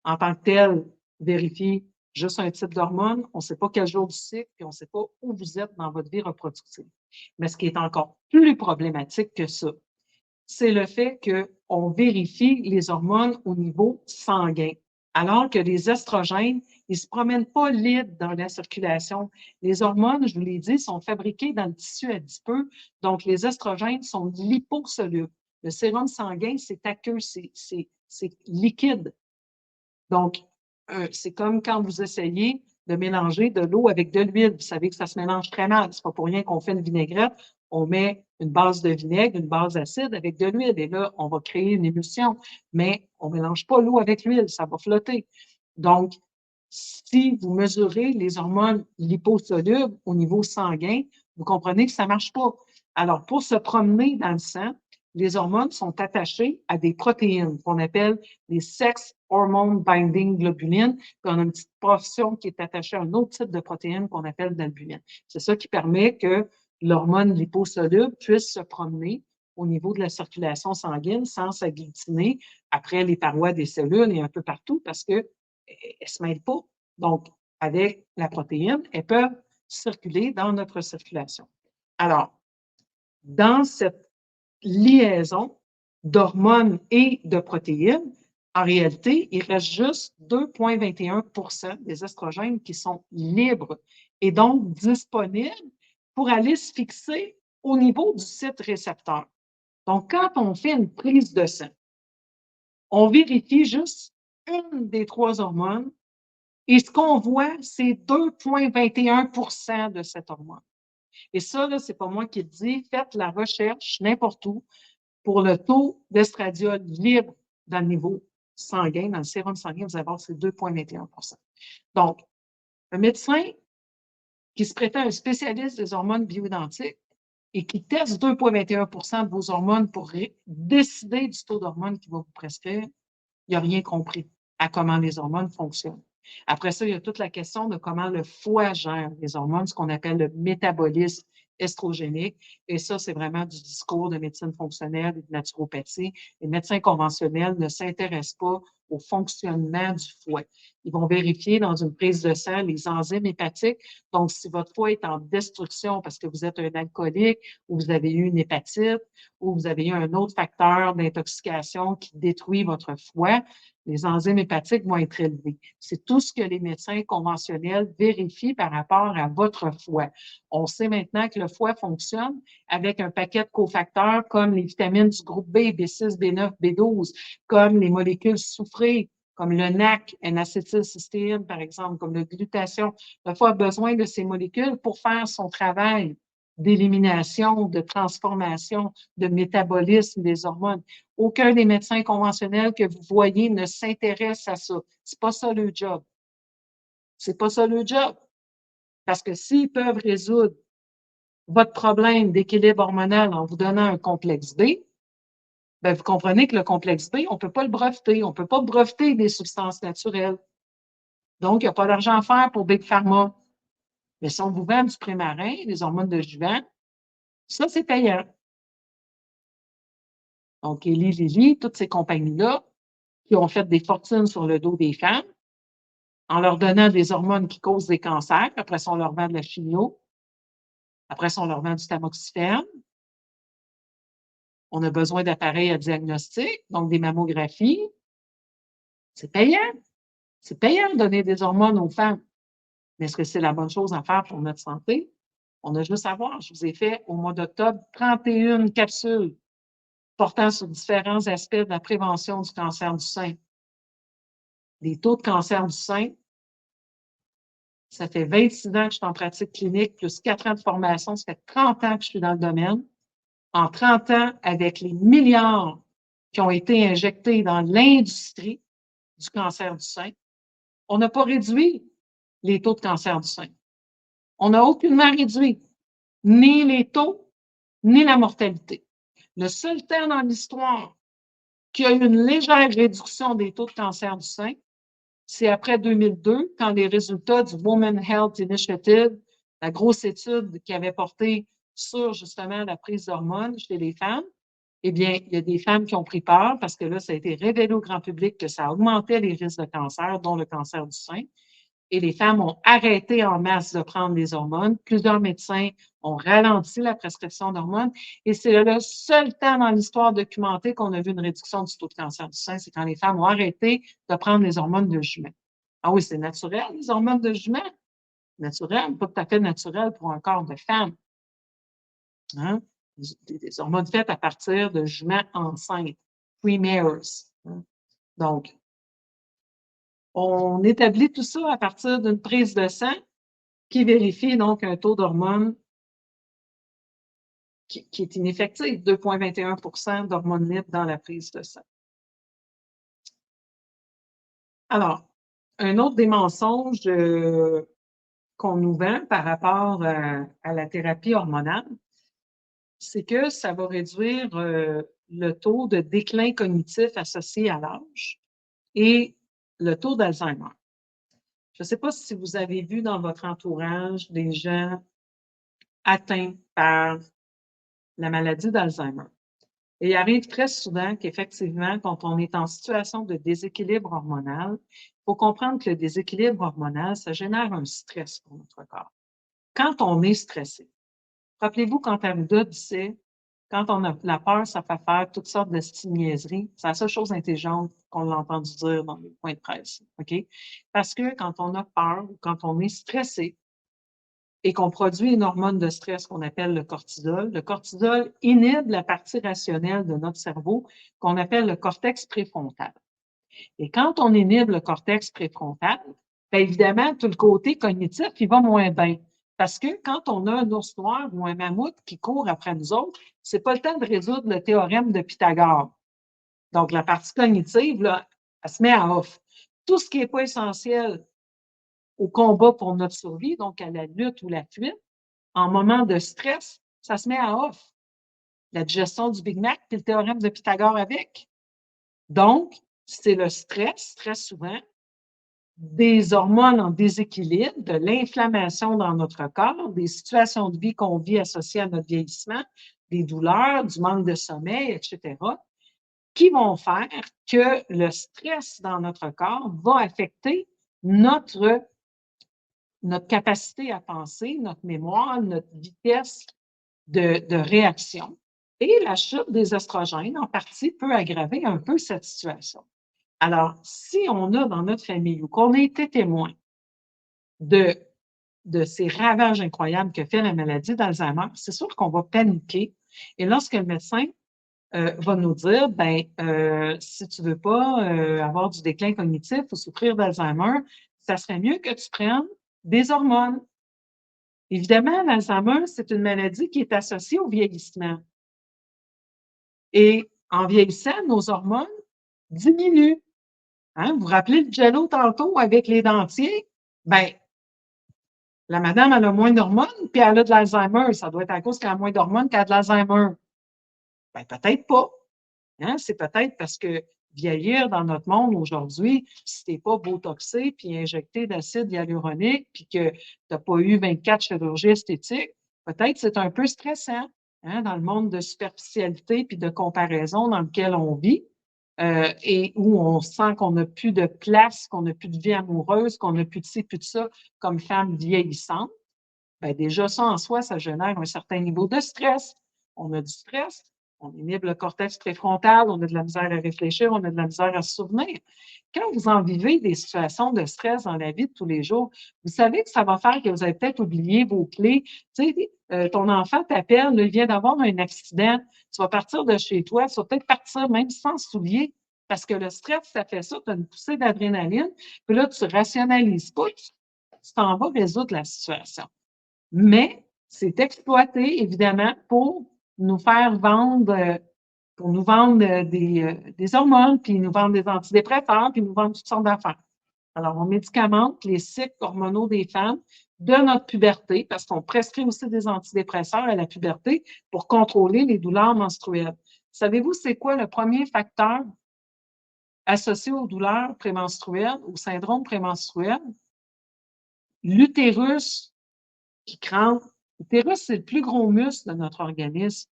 en tant que tel, vérifie juste un type d'hormone. On ne sait pas quel jour du cycle, puis on ne sait pas où vous êtes dans votre vie reproductive. Mais ce qui est encore plus problématique que ça, c'est le fait qu'on vérifie les hormones au niveau sanguin, alors que les estrogènes, ils ne se promènent pas libres dans la circulation. Les hormones, je vous l'ai dit, sont fabriquées dans le tissu adipeux, donc les estrogènes sont liposolubles. Le sérum sanguin, c'est aqueux, c'est liquide. Donc, c'est comme quand vous essayez de mélanger de l'eau avec de l'huile. Vous savez que ça se mélange très mal. C'est pas pour rien qu'on fait une vinaigrette. On met une base de vinaigre, une base acide avec de l'huile. Et là, on va créer une émulsion. Mais on ne mélange pas l'eau avec l'huile. Ça va flotter. Donc, si vous mesurez les hormones liposolubles au niveau sanguin, vous comprenez que ça ne marche pas. Alors, pour se promener dans le sang, les hormones sont attachées à des protéines qu'on appelle les sex hormone binding globulines, puis on a une petite portion qui est attachée à un autre type de protéine qu'on appelle l'albumine. C'est ça qui permet que l'hormone liposoluble puisse se promener au niveau de la circulation sanguine sans s'agglutiner après les parois des cellules et un peu partout parce qu'elles ne se mêlent pas. Donc, avec la protéine, elles peuvent circuler dans notre circulation. Alors, dans cette liaison d'hormones et de protéines, en réalité, il reste juste 2,21 des estrogènes qui sont libres et donc disponibles pour aller se fixer au niveau du site récepteur. Donc, quand on fait une prise de sang, on vérifie juste une des 3 hormones et ce qu'on voit, c'est 2,21 de cette hormone. Et ça, ce n'est pas moi qui le dis. Faites la recherche n'importe où pour le taux d'estradiol libre dans le niveau sanguin, dans le sérum sanguin, vous allez voir, c'est 2,21 Donc, un médecin qui se prétend un spécialiste des hormones bioidentiques et qui teste 2,21 de vos hormones pour décider du taux d'hormones qu'il va vous prescrire, il n'a rien compris à comment les hormones fonctionnent. Après ça, il y a toute la question de comment le foie gère les hormones, ce qu'on appelle le métabolisme estrogénique. Et ça, c'est vraiment du discours de médecine fonctionnelle et de naturopathie. Les médecins conventionnels ne s'intéressent pas au fonctionnement du foie. Ils vont vérifier dans une prise de sang les enzymes hépatiques. Donc, si votre foie est en destruction parce que vous êtes un alcoolique ou vous avez eu une hépatite ou vous avez eu un autre facteur d'intoxication qui détruit votre foie, les enzymes hépatiques vont être élevées. C'est tout ce que les médecins conventionnels vérifient par rapport à votre foie. On sait maintenant que le foie fonctionne avec un paquet de cofacteurs comme les vitamines du groupe B, B6, B9, B12, comme les molécules soufrées, comme le NAC, N-acétylcystéine, par exemple, comme le glutathion. Le foie a besoin de ces molécules pour faire son travail d'élimination, de transformation, de métabolisme des hormones. Aucun des médecins conventionnels que vous voyez ne s'intéresse à ça. C'est pas ça le job. C'est pas ça le job. Parce que s'ils peuvent résoudre votre problème d'équilibre hormonal en vous donnant un complexe B, ben, vous comprenez que le complexe B, on ne peut pas le breveter. On ne peut pas breveter des substances naturelles. Donc, il n'y a pas d'argent à faire pour Big Pharma. Mais si on vous vend du Premarin, des hormones de Juvent, ça, c'est payant. Donc, Eli Lilly, toutes ces compagnies-là qui ont fait des fortunes sur le dos des femmes en leur donnant des hormones qui causent des cancers. Après ça, on leur vend de la chimio. Après ça, on leur vend du tamoxifène. On a besoin d'appareils à diagnostic, donc des mammographies. C'est payant. C'est payant de donner des hormones aux femmes. Mais est-ce que c'est la bonne chose à faire pour notre santé? On a juste à voir. Je vous ai fait au mois d'octobre 31 capsules portant sur différents aspects de la prévention du cancer du sein. Les taux de cancer du sein, ça fait 26 ans que je suis en pratique clinique, plus 4 ans de formation, ça fait 30 ans que je suis dans le domaine. En 30 ans, avec les milliards qui ont été injectés dans l'industrie du cancer du sein, on n'a pas réduit les taux de cancer du sein. On n'a aucunement réduit ni les taux, ni la mortalité. Le seul temps dans l'histoire qu'il y a eu une légère réduction des taux de cancer du sein, c'est après 2002, quand les résultats du Women's Health Initiative, la grosse étude qui avait porté sur justement la prise d'hormones chez les femmes, eh bien, il y a des femmes qui ont pris peur parce que là, ça a été révélé au grand public que ça augmentait les risques de cancer, dont le cancer du sein. Et les femmes ont arrêté en masse de prendre des hormones. Plusieurs médecins ont ralenti la prescription d'hormones. Et c'est le seul temps dans l'histoire documentée qu'on a vu une réduction du taux de cancer du sein, c'est quand les femmes ont arrêté de prendre les hormones de jument. Ah oui, c'est naturel, les hormones de jument? Naturel, pas tout à fait naturel pour un corps de femme. Hein? Des hormones faites à partir de juments enceintes, pre-mares. Hein? Donc, on établit tout ça à partir d'une prise de sang qui vérifie donc un taux d'hormones qui est ineffectif, 2,21 d'hormones libres dans la prise de sang. Alors, un autre des mensonges qu'on nous vend par rapport à la thérapie hormonale, c'est que ça va réduire le taux de déclin cognitif associé à l'âge et le taux d'Alzheimer. Je ne sais pas si vous avez vu dans votre entourage des gens atteints par la maladie d'Alzheimer. Et il arrive très souvent qu'effectivement, quand on est en situation de déséquilibre hormonal, il faut comprendre que le déséquilibre hormonal, ça génère un stress pour notre corps. Quand on est stressé, rappelez-vous quand Arruda disait, quand on a la peur, ça fait faire toutes sortes de niaiseries. C'est la seule chose intelligente qu'on l'a entendu dire dans les points de presse. OK? Parce que quand on a peur ou quand on est stressé et qu'on produit une hormone de stress qu'on appelle le cortisol inhibe la partie rationnelle de notre cerveau qu'on appelle le cortex préfrontal. Et quand on inhibe le cortex préfrontal, bien évidemment, tout le côté cognitif, il va moins bien. Parce que quand on a un ours noir ou un mammouth qui court après nous autres, c'est pas le temps de résoudre le théorème de Pythagore. Donc, la partie cognitive, là, elle se met à off. Tout ce qui n'est pas essentiel au combat pour notre survie, donc à la lutte ou la fuite, en moment de stress, ça se met à off. La digestion du Big Mac puis le théorème de Pythagore avec. Donc, c'est le stress, très souvent, des hormones en déséquilibre, de l'inflammation dans notre corps, des situations de vie qu'on vit associées à notre vieillissement, des douleurs, du manque de sommeil, etc., qui vont faire que le stress dans notre corps va affecter notre capacité à penser, notre mémoire, notre vitesse de réaction. Et la chute des estrogènes, en partie, peut aggraver un peu cette situation. Alors, si on a dans notre famille ou qu'on a été témoin de ces ravages incroyables que fait la maladie d'Alzheimer, c'est sûr qu'on va paniquer. Et lorsque le médecin va nous dire, ben, si tu ne veux pas avoir du déclin cognitif ou souffrir d'Alzheimer, ça serait mieux que tu prennes des hormones. Évidemment, l'Alzheimer, c'est une maladie qui est associée au vieillissement. Et en vieillissant, nos hormones diminuent. Hein? Vous vous rappelez le jello tantôt avec les dentiers? Bien, la madame, elle a moins d'hormones, puis elle a de l'Alzheimer. Ça doit être à cause qu'elle a moins d'hormones qu'elle a de l'Alzheimer. Bien, peut-être pas. Hein? C'est peut-être parce que vieillir dans notre monde aujourd'hui, si tu n'es pas botoxé puis injecté d'acide hyaluronique puis que tu n'as pas eu 24 chirurgies esthétiques, peut-être c'est un peu stressant, hein, dans le monde de superficialité puis de comparaison dans lequel on vit et où on sent qu'on n'a plus de place, qu'on n'a plus de vie amoureuse, qu'on n'a plus de ci, plus de ça comme femme vieillissante. Bien, déjà, ça en soi, ça génère un certain niveau de stress. On a du stress, on inhibe le cortex préfrontal, on a de la misère à réfléchir, on a de la misère à se souvenir. Quand vous en vivez des situations de stress dans la vie de tous les jours, vous savez que ça va faire que vous avez peut-être oublié vos clés. Tu sais, ton enfant t'appelle, il vient d'avoir un accident, tu vas partir de chez toi, tu vas peut-être partir même sans souliers, parce que le stress, ça fait ça, tu as une poussée d'adrénaline, puis là, tu ne rationalises pas, tu t'en vas résoudre la situation. Mais c'est exploité, évidemment, pour nous faire vendre, pour nous vendre des hormones, puis nous vendre des antidépresseurs, puis nous vendre toutes sortes d'affaires. Alors, on médicamente les cycles hormonaux des femmes de notre puberté, parce qu'on prescrit aussi des antidépresseurs à la puberté pour contrôler les douleurs menstruelles. Savez-vous, c'est quoi le premier facteur associé aux douleurs prémenstruelles, au syndrome prémenstruel? L'utérus qui crampe. L'utérus, c'est le plus gros muscle de notre organisme.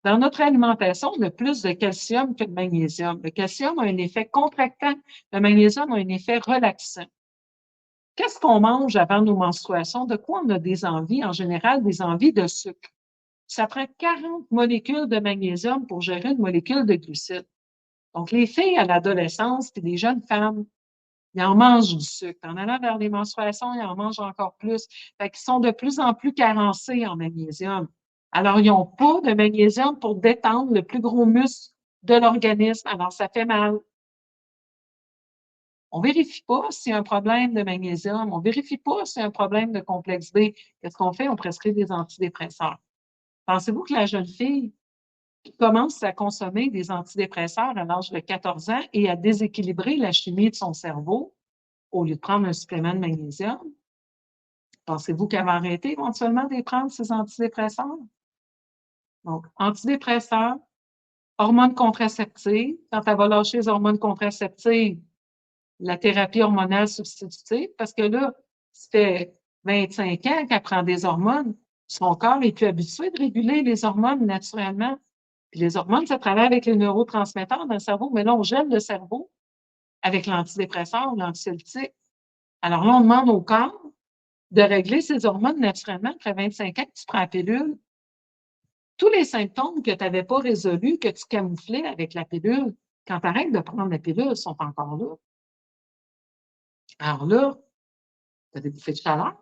Dans notre alimentation, on a plus de calcium que de magnésium. Le calcium a un effet contractant, le magnésium a un effet relaxant. Qu'est-ce qu'on mange avant nos menstruations? De quoi on a des envies? En général, des envies de sucre. Ça prend 40 molécules de magnésium pour gérer une molécule de glucides. Donc, les filles à l'adolescence et les jeunes femmes, ils en mangent du sucre. En allant vers les menstruations, ils en mangent encore plus. Fait qu'ils sont de plus en plus carencés en magnésium. Alors, ils n'ont pas de magnésium pour détendre le plus gros muscle de l'organisme. Alors, ça fait mal. On ne vérifie pas s'il y a un problème de magnésium. On ne vérifie pas s'il y a un problème de complexe B. Qu'est-ce qu'on fait? On prescrit des antidépresseurs. Pensez-vous que la jeune fille qui commence à consommer des antidépresseurs à l'âge de 14 ans et à déséquilibrer la chimie de son cerveau, au lieu de prendre un supplément de magnésium, pensez-vous qu'elle va arrêter éventuellement de prendre ces antidépresseurs? Donc, antidépresseurs, hormones contraceptives. Quand elle va lâcher les hormones contraceptives, la thérapie hormonale substitutive, parce que là, ça fait 25 ans qu'elle prend des hormones. Son corps est plus habitué de réguler les hormones naturellement. Puis les hormones, ça travaille avec les neurotransmetteurs dans le cerveau, mais là, on gèle le cerveau avec l'antidépresseur, l'anxiolytique. Alors là, on demande au corps de régler ses hormones naturellement après 25 ans que tu prends la pilule. Tous les symptômes que tu n'avais pas résolus, que tu camouflais avec la pilule, quand tu arrêtes de prendre la pilule, sont encore là. Alors là, tu as des bouffées de chaleur,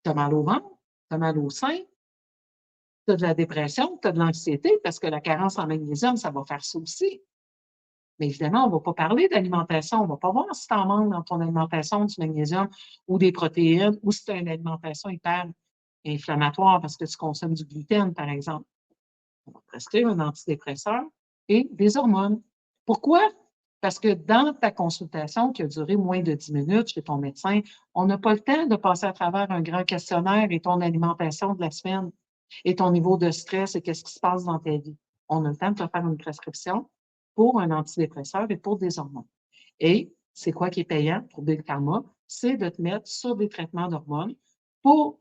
tu as mal au ventre, tu as mal au sein, tu as de la dépression, tu as de l'anxiété, parce que la carence en magnésium, ça va faire ça aussi. Mais évidemment, on ne va pas parler d'alimentation. On ne va pas voir si tu en manques dans ton alimentation du magnésium ou des protéines ou si tu as une alimentation hyper inflammatoire parce que tu consommes du gluten, par exemple. On va prescrire un antidépresseur et des hormones. Pourquoi? Parce que dans ta consultation qui a duré moins de 10 minutes chez ton médecin, on n'a pas le temps de passer à travers un grand questionnaire et ton alimentation de la semaine et ton niveau de stress et qu'est-ce qui se passe dans ta vie. On a le temps de te faire une prescription pour un antidépresseur et pour des hormones. Et c'est quoi qui est payant pour Big Pharma? C'est de te mettre sur des traitements d'hormones pour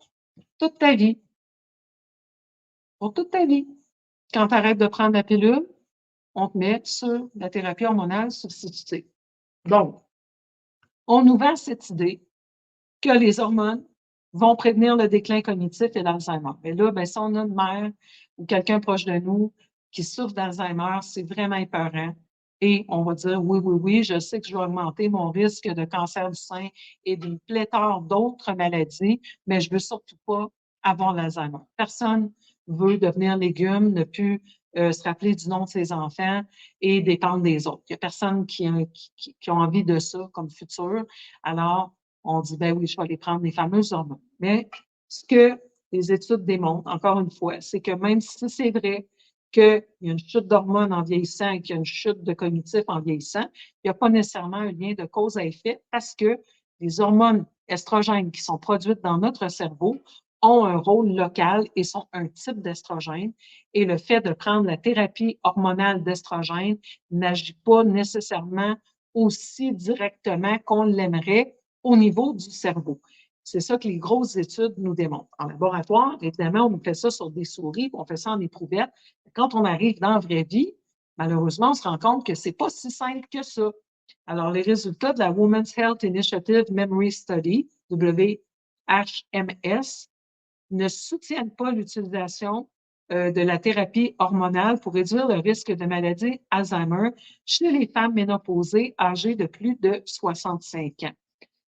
toute ta vie. Pour toute ta vie. Quand tu arrêtes de prendre la pilule, on te met sur la thérapie hormonale substitutive. Donc, on nous vend cette idée que les hormones vont prévenir le déclin cognitif et l'Alzheimer. Et là, bien, si on a une mère ou quelqu'un proche de nous qui souffre d'Alzheimer, c'est vraiment épeurant. Et on va dire, oui, oui, oui, je sais que je vais augmenter mon risque de cancer du sein et d'une pléthore d'autres maladies, mais je ne veux surtout pas avoir l'Alzheimer. Personne ne veut devenir légume, ne plus se rappeler du nom de ses enfants et dépendre des autres. Il n'y a personne qui a envie de ça comme futur. Alors, on dit, ben oui, je vais aller prendre les fameuses hormones. Mais ce que les études démontrent, encore une fois, c'est que même si c'est vrai qu'il y a une chute d'hormones en vieillissant et qu'il y a une chute de cognitif en vieillissant, il n'y a pas nécessairement un lien de cause à effet parce que les hormones estrogènes qui sont produites dans notre cerveau ont un rôle local et sont un type d'estrogène. Et le fait de prendre la thérapie hormonale d'estrogène n'agit pas nécessairement aussi directement qu'on l'aimerait au niveau du cerveau. C'est ça que les grosses études nous démontrent. En laboratoire, évidemment, on fait ça sur des souris, on fait ça en éprouvette. Quand on arrive dans la vraie vie, malheureusement, on se rend compte que ce n'est pas si simple que ça. Alors, les résultats de la Women's Health Initiative Memory Study, WHMS, ne soutiennent pas l'utilisation de la thérapie hormonale pour réduire le risque de maladie Alzheimer chez les femmes ménopausées âgées de plus de 65 ans.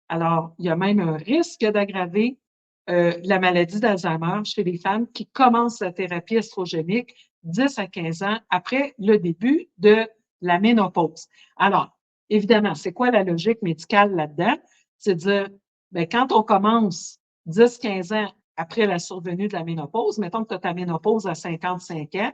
Alors, il y a même un risque d'aggraver la maladie d'Alzheimer chez les femmes qui commencent la thérapie estrogénique 10 à 15 ans après le début de la ménopause. Alors, évidemment, c'est quoi la logique médicale là-dedans? C'est de dire, bien, quand on commence 10-15 ans après la survenue de la ménopause, mettons que tu as ta ménopause à 55 ans,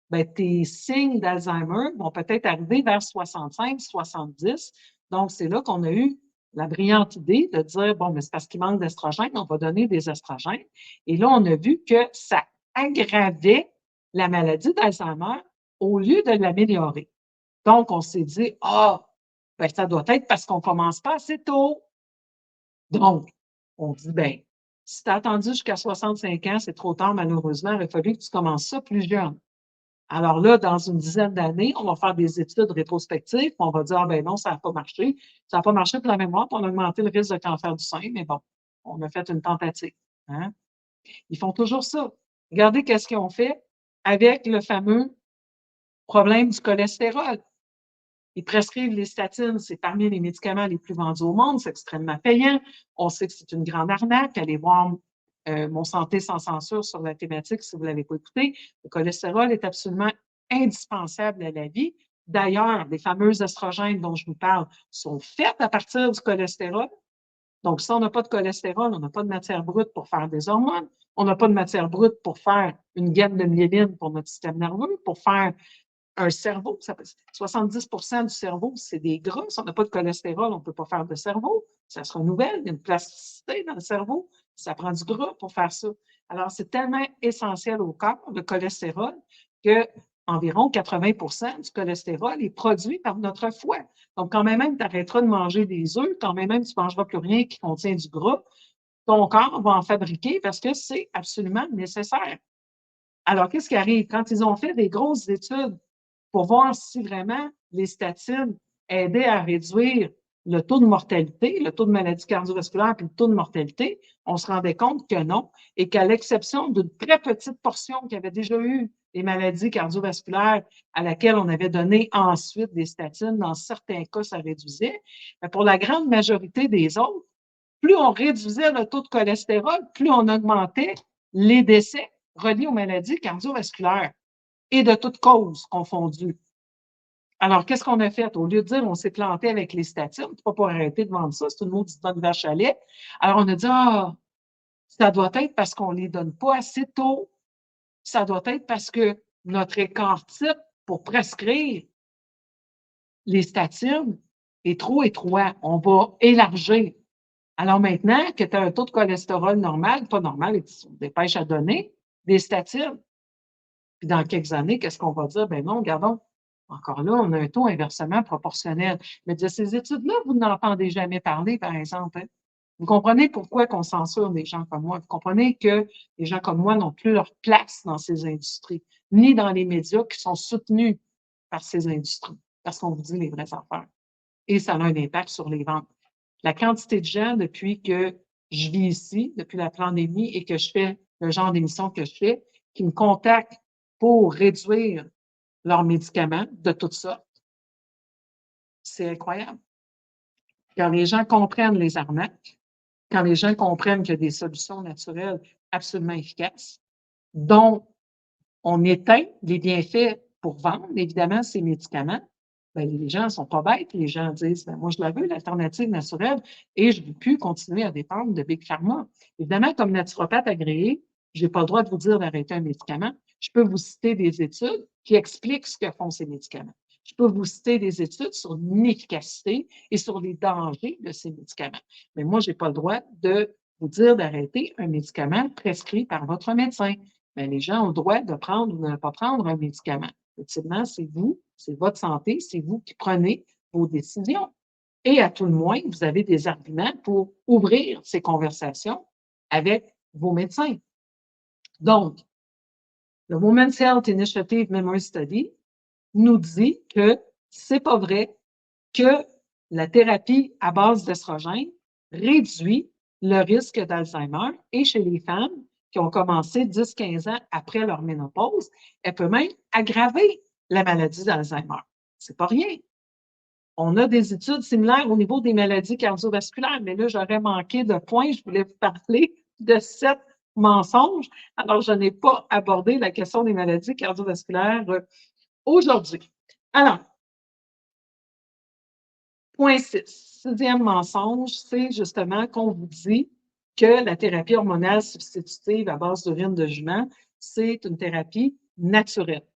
bien, tes signes d'Alzheimer vont peut-être arriver vers 65, 70. Donc, c'est là qu'on a eu la brillante idée de dire, bon, mais c'est parce qu'il manque d'estrogène, on va donner des estrogènes. Et là, on a vu que ça aggravait la maladie d'Alzheimer au lieu de l'améliorer. Donc, on s'est dit, ben, ça doit être parce qu'on ne commence pas assez tôt. Donc, on dit, bien, si tu as attendu jusqu'à 65 ans, c'est trop tard, malheureusement, il aurait fallu que tu commences ça plus jeune. Alors là, dans une dizaine d'années, on va faire des études rétrospectives, puis on va dire, ah ben non, ça n'a pas marché. Ça n'a pas marché pour la mémoire, puis on a augmenté le risque de cancer du sein, mais bon, on a fait une tentative. Hein? Ils font toujours ça. Regardez qu'est-ce qu'ils ont fait avec le fameux problème du cholestérol. Ils prescrivent les statines, c'est parmi les médicaments les plus vendus au monde, c'est extrêmement payant. On sait que c'est une grande arnaque. Allez voir Mon Santé sans censure sur la thématique si vous ne l'avez pas écouté. Le cholestérol est absolument indispensable à la vie. D'ailleurs, les fameux estrogènes dont je vous parle sont faits à partir du cholestérol. Donc, si on n'a pas de cholestérol, on n'a pas de matière brute pour faire des hormones, on n'a pas de matière brute pour faire une gaine de myéline pour notre système nerveux, pour faire un cerveau. 70 du cerveau, c'est des gras. Si on n'a pas de cholestérol, on ne peut pas faire de cerveau. Ça se renouvelle. Il y a une plasticité dans le cerveau. Ça prend du gras pour faire ça. Alors, c'est tellement essentiel au corps, le cholestérol, que environ 80 du cholestérol est produit par notre foie. Donc, quand même, tu arrêteras de manger des œufs, quand même, tu ne mangeras plus rien qui contient du gras, ton corps va en fabriquer parce que c'est absolument nécessaire. Alors, qu'est-ce qui arrive? Quand ils ont fait des grosses études pour voir si vraiment les statines aidaient à réduire le taux de mortalité, le taux de maladie cardiovasculaire puis le taux de mortalité, on se rendait compte que non, et qu'à l'exception d'une très petite portion qui avait déjà eu des maladies cardiovasculaires à laquelle on avait donné ensuite des statines, dans certains cas, ça réduisait, mais pour la grande majorité des autres, plus on réduisait le taux de cholestérol, plus on augmentait les décès reliés aux maladies cardiovasculaires et de toutes causes confondues. Alors, qu'est-ce qu'on a fait? Au lieu de dire on s'est planté avec les statines, c'est pas pour arrêter de vendre ça, c'est une maudite bonne vache à lait. Alors, on a dit, ça doit être parce qu'on ne les donne pas assez tôt. Ça doit être parce que notre écart type pour prescrire les statines est trop étroit. On va élargir. Alors maintenant que tu as un taux de cholestérol normal, pas normal, et tu te dépêches à donner des statines. Puis dans quelques années, qu'est-ce qu'on va dire? Ben non, regardons, encore là, on a un taux inversement proportionnel. Mais de ces études-là, vous n'entendez jamais parler, par exemple. Hein? Vous comprenez pourquoi on censure des gens comme moi. Vous comprenez que les gens comme moi n'ont plus leur place dans ces industries, ni dans les médias qui sont soutenus par ces industries, parce qu'on vous dit les vraies affaires. Et ça a un impact sur les ventes. La quantité de gens, depuis que je vis ici, depuis la pandémie, et que je fais le genre d'émission que je fais, qui me contactent pour réduire leurs médicaments de toutes sortes, c'est incroyable. Quand les gens comprennent les arnaques, quand les gens comprennent qu'il y a des solutions naturelles absolument efficaces, dont on éteint les bienfaits pour vendre, évidemment, ces médicaments, bien, les gens ne sont pas bêtes. Les gens disent, ben, moi, je la veux, l'alternative naturelle, et je ne veux plus continuer à dépendre de Big Pharma. Évidemment, comme naturopathe agréé, je n'ai pas le droit de vous dire d'arrêter un médicament. Je peux vous citer des études qui expliquent ce que font ces médicaments. Je peux vous citer des études sur l'inefficacité et sur les dangers de ces médicaments. Mais moi, je n'ai pas le droit de vous dire d'arrêter un médicament prescrit par votre médecin. Mais les gens ont le droit de prendre ou de ne pas prendre un médicament. Effectivement, c'est vous, c'est votre santé, c'est vous qui prenez vos décisions. Et à tout le moins, vous avez des arguments pour ouvrir ces conversations avec vos médecins. Donc, le Women's Health Initiative Memory Study nous dit que c'est pas vrai que la thérapie à base d'estrogène réduit le risque d'Alzheimer et chez les femmes qui ont commencé 10-15 ans après leur ménopause, elle peut même aggraver la maladie d'Alzheimer. C'est pas rien. On a des études similaires au niveau des maladies cardiovasculaires, mais là, j'aurais manqué de points. Je voulais vous parler de 7 mensonges. Alors, je n'ai pas abordé la question des maladies cardiovasculaires aujourd'hui. Alors, point 6, sixième mensonge, c'est justement qu'on vous dit que la thérapie hormonale substitutive à base d'urine de jument, c'est une thérapie naturelle.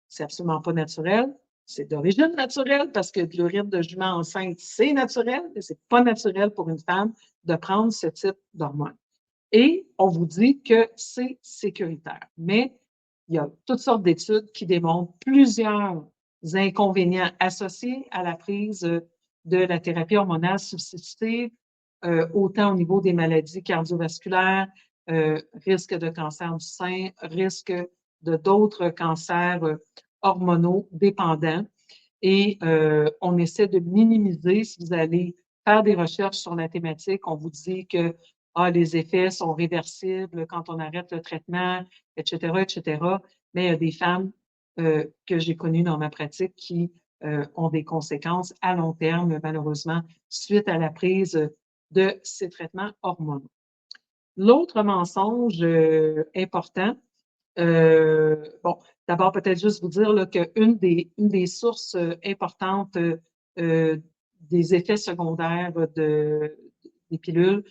C'est absolument pas naturel. C'est d'origine naturelle parce que de l'urine de jument enceinte, c'est naturel, mais c'est pas naturel pour une femme de prendre ce type d'hormone. Et on vous dit que c'est sécuritaire. Mais il y a toutes sortes d'études qui démontrent plusieurs inconvénients associés à la prise de la thérapie hormonale substitutive, autant au niveau des maladies cardiovasculaires, risque de cancer du sein, risque de d'autres cancers hormonaux dépendants. Et on essaie de minimiser, si vous allez faire des recherches sur la thématique, on vous dit que les effets sont réversibles quand on arrête le traitement, etc., etc. Mais il y a des femmes que j'ai connues dans ma pratique qui ont des conséquences à long terme, malheureusement, suite à la prise de ces traitements hormonaux. L'autre mensonge important, bon, d'abord, peut-être juste vous dire qu'une des sources importantes des effets secondaires des pilules,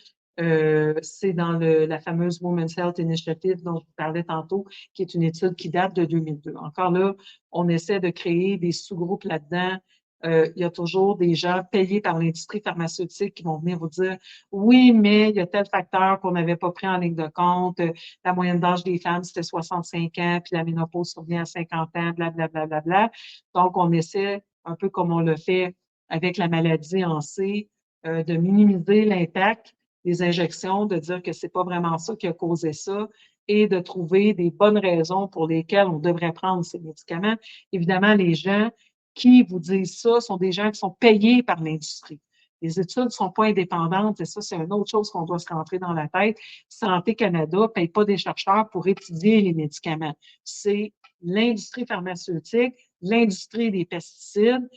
c'est dans la fameuse Women's Health Initiative dont je vous parlais tantôt, qui est une étude qui date de 2002. Encore là, on essaie de créer des sous-groupes là-dedans. Il y a toujours des gens payés par l'industrie pharmaceutique qui vont venir vous dire « Oui, mais il y a tel facteur qu'on n'avait pas pris en ligne de compte. La moyenne d'âge des femmes, c'était 65 ans, puis la ménopause survient à 50 ans, blablabla. Bla, bla, bla. » Donc, on essaie, un peu comme on le fait avec la maladie en C, de minimiser l'impact des injections, de dire que c'est pas vraiment ça qui a causé ça et de trouver des bonnes raisons pour lesquelles on devrait prendre ces médicaments. Évidemment, les gens qui vous disent ça sont des gens qui sont payés par l'industrie. Les études ne sont pas indépendantes et ça, c'est une autre chose qu'on doit se rentrer dans la tête. Santé Canada ne paye pas des chercheurs pour étudier les médicaments. C'est l'industrie pharmaceutique, l'industrie des pesticides,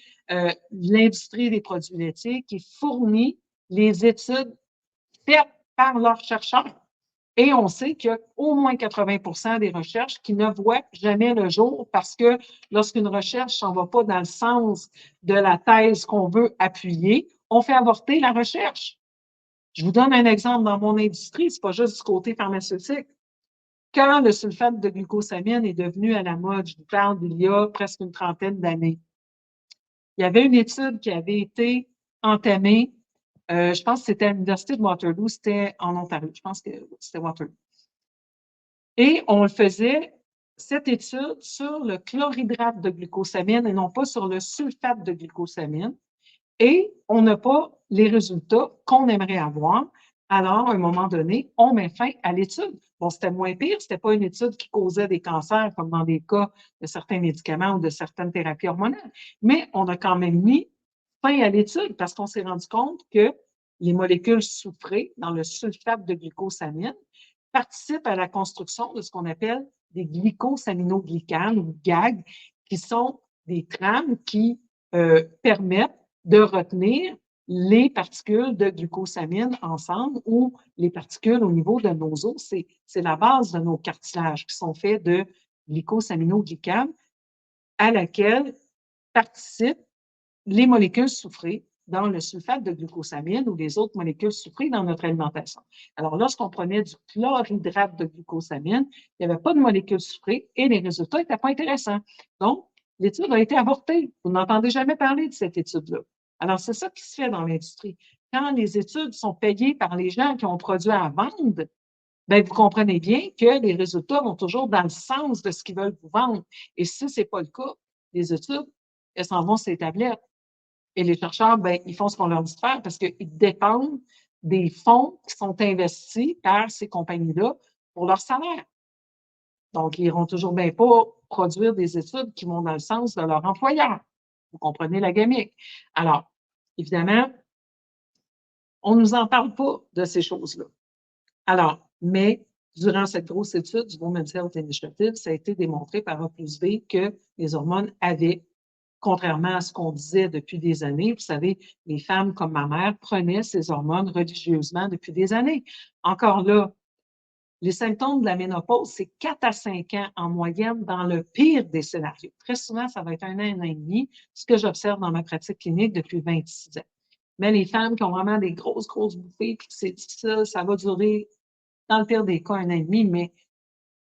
l'industrie des produits laitiers qui fournit les études faites par leurs chercheurs. Et on sait qu'il y a au moins 80% des recherches qui ne voient jamais le jour parce que lorsqu'une recherche s'en va pas dans le sens de la thèse qu'on veut appuyer, on fait avorter la recherche. Je vous donne un exemple dans mon industrie, c'est pas juste du côté pharmaceutique. Quand le sulfate de glucosamine est devenu à la mode, je vous parle d'il y a presque une trentaine d'années, il y avait une étude qui avait été entamée, je pense que c'était à l'Université de Waterloo, c'était en Ontario, je pense que c'était Waterloo. Et on faisait cette étude sur le chlorhydrate de glucosamine et non pas sur le sulfate de glucosamine. Et on n'a pas les résultats qu'on aimerait avoir. Alors, à un moment donné, on met fin à l'étude. Bon, c'était moins pire, c'était pas une étude qui causait des cancers comme dans des cas de certains médicaments ou de certaines thérapies hormonales, mais on a quand même mis fin à l'étude parce qu'on s'est rendu compte que les molécules soufrées dans le sulfate de glucosamine participent à la construction de ce qu'on appelle des glycosaminoglycanes ou GAG, qui sont des trames qui permettent de retenir les particules de glucosamine ensemble ou les particules au niveau de nos os. C'est la base de nos cartilages qui sont faits de glycosaminoglycanes à laquelle participent les molécules soufrées dans le sulfate de glucosamine ou les autres molécules soufrées dans notre alimentation. Alors, lorsqu'on prenait du chlorhydrate de glucosamine, il n'y avait pas de molécules soufrées et les résultats n'étaient pas intéressants. Donc, l'étude a été avortée. Vous n'entendez jamais parler de cette étude-là. Alors, c'est ça qui se fait dans l'industrie. quand les études sont payées par les gens qui ont produit à vendre, bien, vous comprenez bien que les résultats vont toujours dans le sens de ce qu'ils veulent vous vendre. Et si ce n'est pas le cas, les études, elles s'en vont sur les tablettes. Et les chercheurs, bien, ils font ce qu'on leur dit de faire parce qu'ils dépendent des fonds qui sont investis par ces compagnies-là pour leur salaire. Donc, ils n'iront toujours bien pas produire des études qui vont dans le sens de leur employeur. Vous comprenez la gamique. Alors, évidemment, on ne nous en parle pas de ces choses-là. Alors, mais durant cette grosse étude du Women's Health Initiative, ça a été démontré par A plus B que les hormones avaient, contrairement à ce qu'on disait depuis des années, vous savez, les femmes comme ma mère prenaient ces hormones religieusement depuis des années. Encore là, les symptômes de la ménopause, c'est 4 à 5 ans en moyenne dans le pire des scénarios. Très souvent, ça va être un an et demi, ce que j'observe dans ma pratique clinique depuis 26 ans. Mais les femmes qui ont vraiment des grosses bouffées, puis que c'est difficile, ça va durer, dans le pire des cas, un an et demi, mais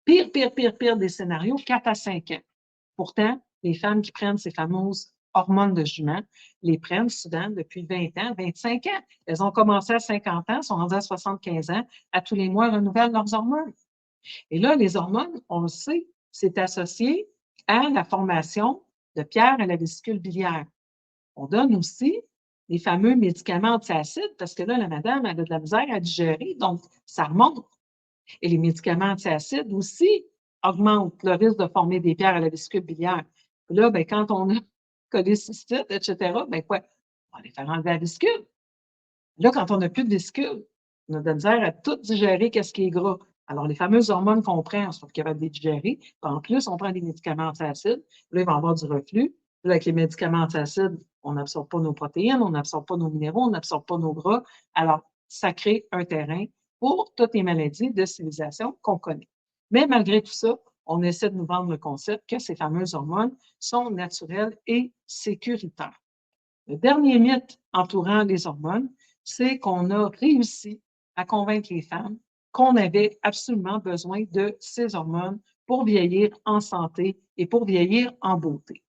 pire des scénarios, 4 à 5 ans. Pourtant, les femmes qui prennent ces fameuses hormones de jument les prennent souvent depuis 20 ans, 25 ans. Elles ont commencé à 50 ans, sont rendues à 75 ans, à tous les mois, renouvellent leurs hormones. Et là, les hormones, on le sait, c'est associé à la formation de pierres à la vésicule biliaire. On donne aussi les fameux médicaments antiacides parce que là, la madame, elle a de la misère à digérer, donc ça remonte. Et les médicaments antiacides aussi augmentent le risque de former des pierres à la vésicule biliaire. Puis là, bien, quand on a cholécystite, etc., bien quoi? On va les faire enlever la vésicule. Là, quand on n'a plus de vésicule, on a de la misère à tout digérer qu'est-ce qui est gras. Alors, les fameuses hormones qu'on prend, on se trouve capable de les digérer. Puis en plus, on prend des médicaments antiacides. Là, il va y avoir du reflux. Là, avec les médicaments antiacides, on n'absorbe pas nos protéines, on n'absorbe pas nos minéraux, on n'absorbe pas nos gras. Alors, ça crée un terrain pour toutes les maladies de civilisation qu'on connaît. Mais malgré tout ça, on essaie de nous vendre le concept que ces fameuses hormones sont naturelles et sécuritaires. Le dernier mythe entourant les hormones, c'est qu'on a réussi à convaincre les femmes qu'on avait absolument besoin de ces hormones pour vieillir en santé et pour vieillir en beauté.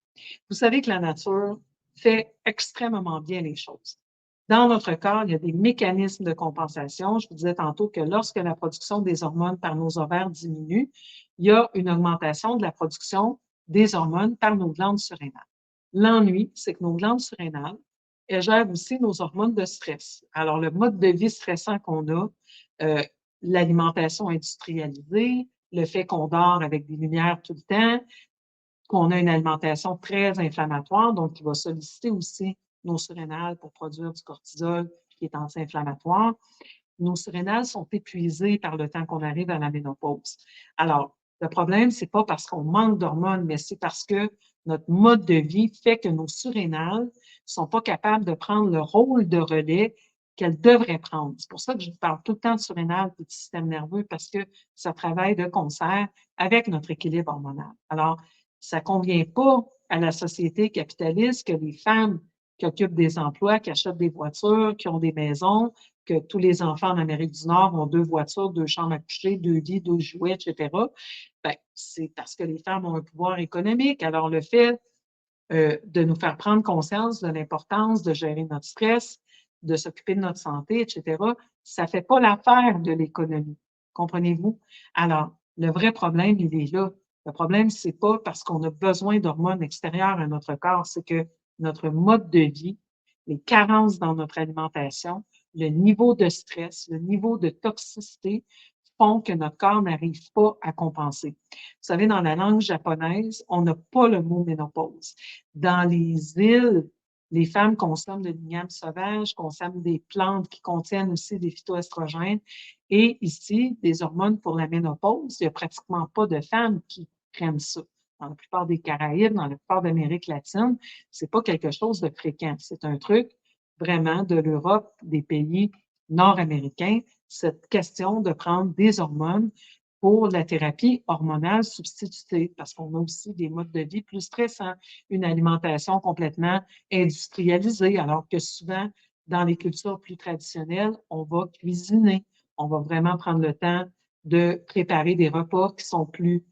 Vous savez que la nature fait extrêmement bien les choses. Dans notre corps, il y a des mécanismes de compensation. Je vous disais tantôt que lorsque la production des hormones par nos ovaires diminue, il y a une augmentation de la production des hormones par nos glandes surrénales. L'ennui, c'est que nos glandes surrénales, elles gèrent aussi nos hormones de stress. Alors, le mode de vie stressant qu'on a, l'alimentation industrialisée, le fait qu'on dort avec des lumières tout le temps, qu'on a une alimentation très inflammatoire, donc qui va solliciter aussi nos surrénales pour produire du cortisol qui est anti-inflammatoire. Nos surrénales sont épuisées par le temps qu'on arrive à la ménopause. Alors, le problème, c'est pas parce qu'on manque d'hormones, mais c'est parce que notre mode de vie fait que nos surrénales ne sont pas capables de prendre le rôle de relais qu'elles devraient prendre. C'est pour ça que je parle tout le temps de surrénales et du système nerveux, parce que ça travaille de concert avec notre équilibre hormonal. Alors, ça ne convient pas à la société capitaliste que les femmes qui occupent des emplois, qui achètent des voitures, qui ont des maisons, que tous les enfants en Amérique du Nord ont 2 voitures, 2 chambres à coucher, 2 lits, 2 jouets, etc. Bien, c'est parce que les femmes ont un pouvoir économique. Alors, le fait de nous faire prendre conscience de l'importance de gérer notre stress, de s'occuper de notre santé, etc., ça ne fait pas l'affaire de l'économie. Comprenez-vous? Alors, le vrai problème, il est là. Le problème, ce n'est pas parce qu'on a besoin d'hormones extérieures à notre corps, c'est que notre mode de vie, les carences dans notre alimentation, le niveau de stress, le niveau de toxicité font que notre corps n'arrive pas à compenser. Vous savez, dans la langue japonaise, on n'a pas le mot ménopause. Dans les îles, les femmes consomment de l'igname sauvage, consomment des plantes qui contiennent aussi des phytoestrogènes. Et ici, des hormones pour la ménopause, il n'y a pratiquement pas de femmes qui prennent ça. Dans la plupart des Caraïbes, dans la plupart d'Amérique latine, ce n'est pas quelque chose de fréquent. C'est un truc vraiment de l'Europe, des pays nord-américains, cette question de prendre des hormones pour la thérapie hormonale substitutée, parce qu'on a aussi des modes de vie plus stressants, une alimentation complètement industrialisée, alors que souvent, dans les cultures plus traditionnelles, on va cuisiner, on va vraiment prendre le temps de préparer des repas qui sont plus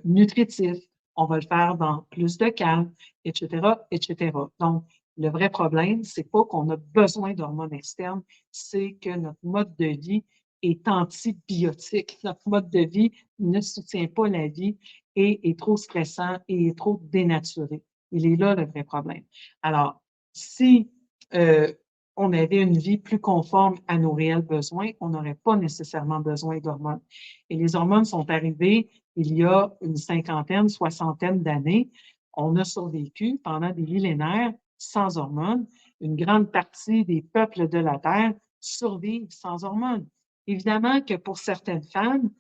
nutritifs, on va le faire dans plus de calme, etc., etc. Donc, Le vrai problème, c'est pas qu'on a besoin d'hormones externes, c'est que notre mode de vie est antibiotique. Notre mode de vie ne soutient pas la vie et est trop stressant et est trop dénaturé. Il est là le vrai problème. Alors, si on avait une vie plus conforme à nos réels besoins, on n'aurait pas nécessairement besoin d'hormones. Et les hormones sont arrivées il y a une cinquantaine, soixantaine d'années. On a survécu pendant des millénaires sans hormones. Une grande partie des peuples de la Terre survivent sans hormones. Évidemment que pour certaines femmes,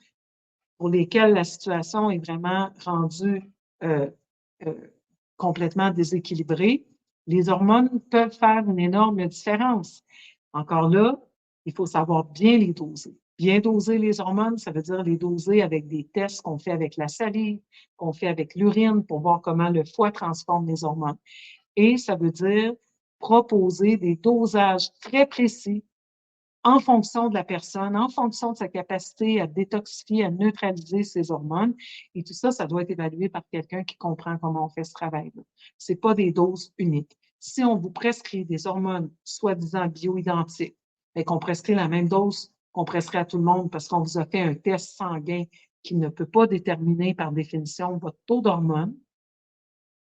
pour lesquelles la situation est vraiment rendue euh, euh, complètement déséquilibrée, les hormones peuvent faire une énorme différence. Encore là, il faut savoir bien les doser. Bien doser les hormones, ça veut dire les doser avec des tests qu'on fait avec la salive, qu'on fait avec l'urine pour voir comment le foie transforme les hormones. Et ça veut dire proposer des dosages très précis en fonction de la personne, en fonction de sa capacité à détoxifier, à neutraliser ses hormones. Et tout ça, ça doit être évalué par quelqu'un qui comprend comment on fait ce travail-là. Ce n'est pas des doses uniques. Si on vous prescrit des hormones soi-disant bioidentiques, et qu'on prescrit la même dose qu'on prescrit à tout le monde parce qu'on vous a fait un test sanguin qui ne peut pas déterminer par définition votre taux d'hormones,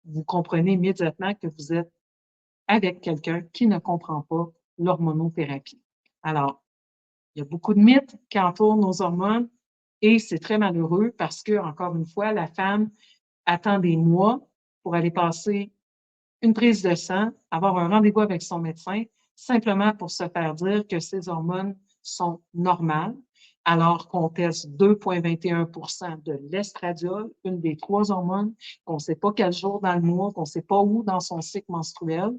vous comprenez immédiatement que vous êtes avec quelqu'un qui ne comprend pas l'hormonothérapie. Alors, il y a beaucoup de mythes qui entourent nos hormones et c'est très malheureux parce que, encore une fois, la femme attend des mois pour aller passer une prise de sang, avoir un rendez-vous avec son médecin, simplement pour se faire dire que ses hormones sont normales, alors qu'on teste 2,21 de l'estradiol, une des 3 hormones, qu'on ne sait pas quel jour dans le mois, qu'on ne sait pas où dans son cycle menstruel.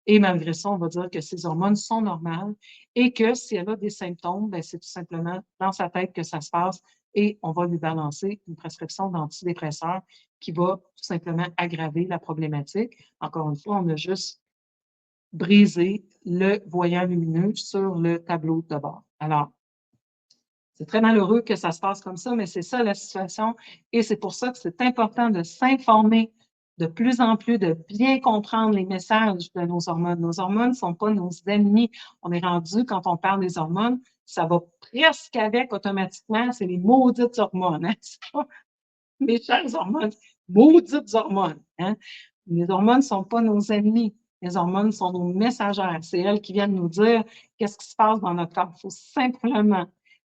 Et malgré ça, on va dire que ses hormones sont normales et que si elle a des symptômes, ben, c'est tout simplement dans sa tête que ça se passe et on va lui balancer une prescription d'antidépresseurs qui va tout simplement aggraver la problématique. Encore une fois, on a juste brisé le voyant lumineux sur le tableau de bord. Alors, c'est très malheureux que ça se passe comme ça, mais c'est ça la situation et c'est pour ça que c'est important de s'informer de plus en plus, de bien comprendre les messages de nos hormones. Nos hormones ne sont pas nos ennemis. On est rendu, quand on parle des hormones, ça va presque avec automatiquement, c'est les maudites hormones. Hein? Mes chères hormones, maudites hormones. Hein? Les hormones ne sont pas nos ennemis. Les hormones sont nos messagères. C'est elles qui viennent nous dire qu'est-ce qui se passe dans notre corps. Il faut simplement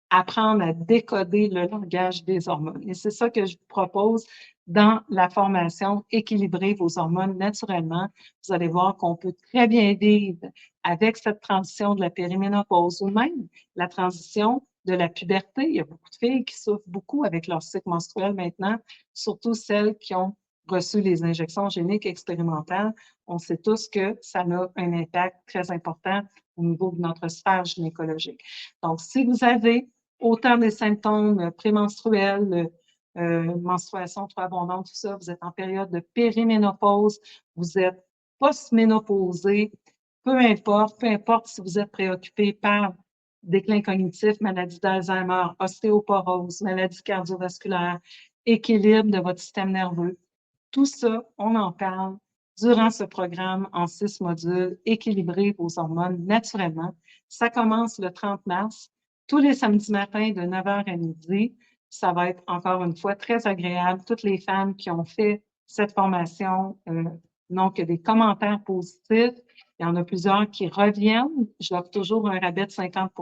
apprendre à décoder le langage des hormones. Et c'est ça que je vous propose dans la formation Équilibrer vos hormones naturellement. Vous allez voir qu'on peut très bien vivre avec cette transition de la périménopause ou même la transition de la puberté. Il y a beaucoup de filles qui souffrent beaucoup avec leur cycle menstruel maintenant, surtout celles qui ont reçu les injections géniques expérimentales. On sait tous que ça a un impact très important au niveau de notre sphère gynécologique. Donc, si vous avez autant des symptômes prémenstruels, menstruation trop abondante, tout ça, vous êtes en période de périménopause, vous êtes post-ménopausé, peu importe si vous êtes préoccupé par déclin cognitif, maladie d'Alzheimer, ostéoporose, maladie cardiovasculaire, équilibre de votre système nerveux. Tout ça, on en parle durant ce programme en 6 modules, Équilibrer vos hormones naturellement. Ça commence le 30 mars, tous les samedis matins de 9h à midi. Ça va être encore une fois très agréable. Toutes les femmes qui ont fait cette formation n'ont que des commentaires positifs. Il y en a plusieurs qui reviennent. J'offre toujours un rabais de 50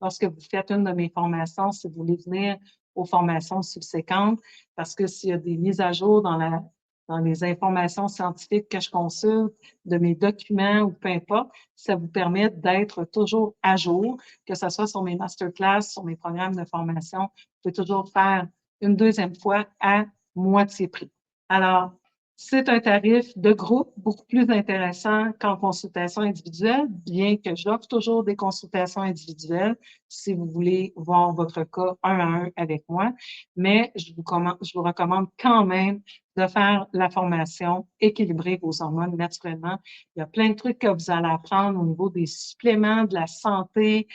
lorsque vous faites une de mes formations, si vous voulez venir aux formations subséquentes, parce que s'il y a des mises à jour dans les informations scientifiques que je consulte, de mes documents ou peu importe, ça vous permet d'être toujours à jour, que ce soit sur mes masterclass, sur mes programmes de formation. Vous pouvez toujours faire une deuxième fois à moitié prix. Alors, c'est un tarif de groupe beaucoup plus intéressant qu'en consultation individuelle, bien que j'offre toujours des consultations individuelles. si vous voulez voir votre cas un à un avec moi. Mais je vous recommande quand même de faire la formation Équilibrer vos hormones naturellement. Il y a plein de trucs que vous allez apprendre au niveau des suppléments, de la santé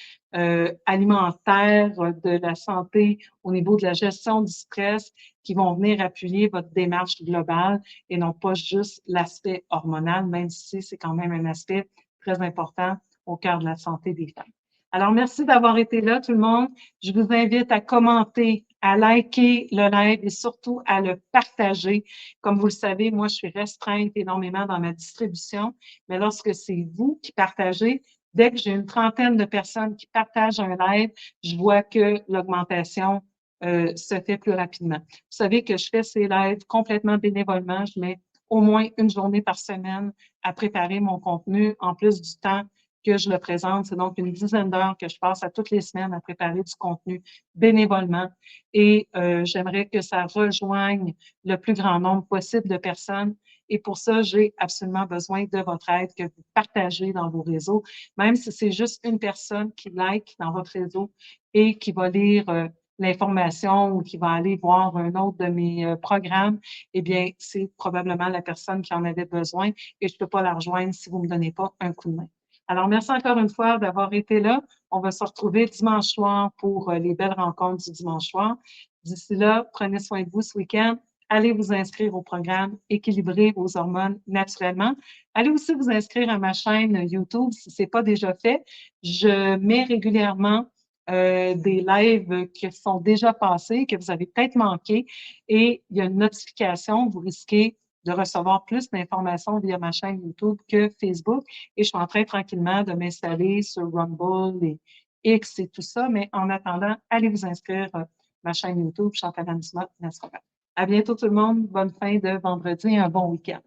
alimentaire, de la santé au niveau de la gestion du stress qui vont venir appuyer votre démarche globale et non pas juste l'aspect hormonal, même si c'est quand même un aspect très important au cœur de la santé des femmes. Alors, merci d'avoir été là, tout le monde. Je vous invite à commenter, à liker le live et surtout à le partager. Comme vous le savez, moi, je suis restreinte énormément dans ma distribution, mais lorsque c'est vous qui partagez, dès que j'ai une trentaine de personnes qui partagent un live, je vois que l'augmentation se fait plus rapidement. Vous savez que je fais ces lives complètement bénévolement. Je mets au moins une journée par semaine à préparer mon contenu, en plus du temps que je le présente. C'est donc une dizaine d'heures que je passe à toutes les semaines à préparer du contenu bénévolement. Et j'aimerais que ça rejoigne le plus grand nombre possible de personnes. Et pour ça, j'ai absolument besoin de votre aide, que vous partagez dans vos réseaux, même si c'est juste une personne qui like dans votre réseau et qui va lire l'information ou qui va aller voir un autre de mes programmes, eh bien, c'est probablement la personne qui en avait besoin et je ne peux pas la rejoindre si vous ne me donnez pas un coup de main. Alors, merci encore une fois d'avoir été là. On va se retrouver dimanche soir pour les belles rencontres du dimanche soir. D'ici là, prenez soin de vous ce week-end. Allez vous inscrire au programme Équilibrer vos hormones naturellement. Allez aussi vous inscrire à ma chaîne YouTube si ce n'est pas déjà fait. Je mets régulièrement des lives qui sont déjà passés, que vous avez peut-être manqué, et il y a une notification, vous risquez de recevoir plus d'informations via ma chaîne YouTube que Facebook. Et je suis en train tranquillement de m'installer sur Rumble et X et tout ça, mais en attendant, allez vous inscrire à ma chaîne YouTube, Chantal Anne Dumas, naturopathe. À bientôt tout le monde, bonne fin de vendredi et un bon week-end.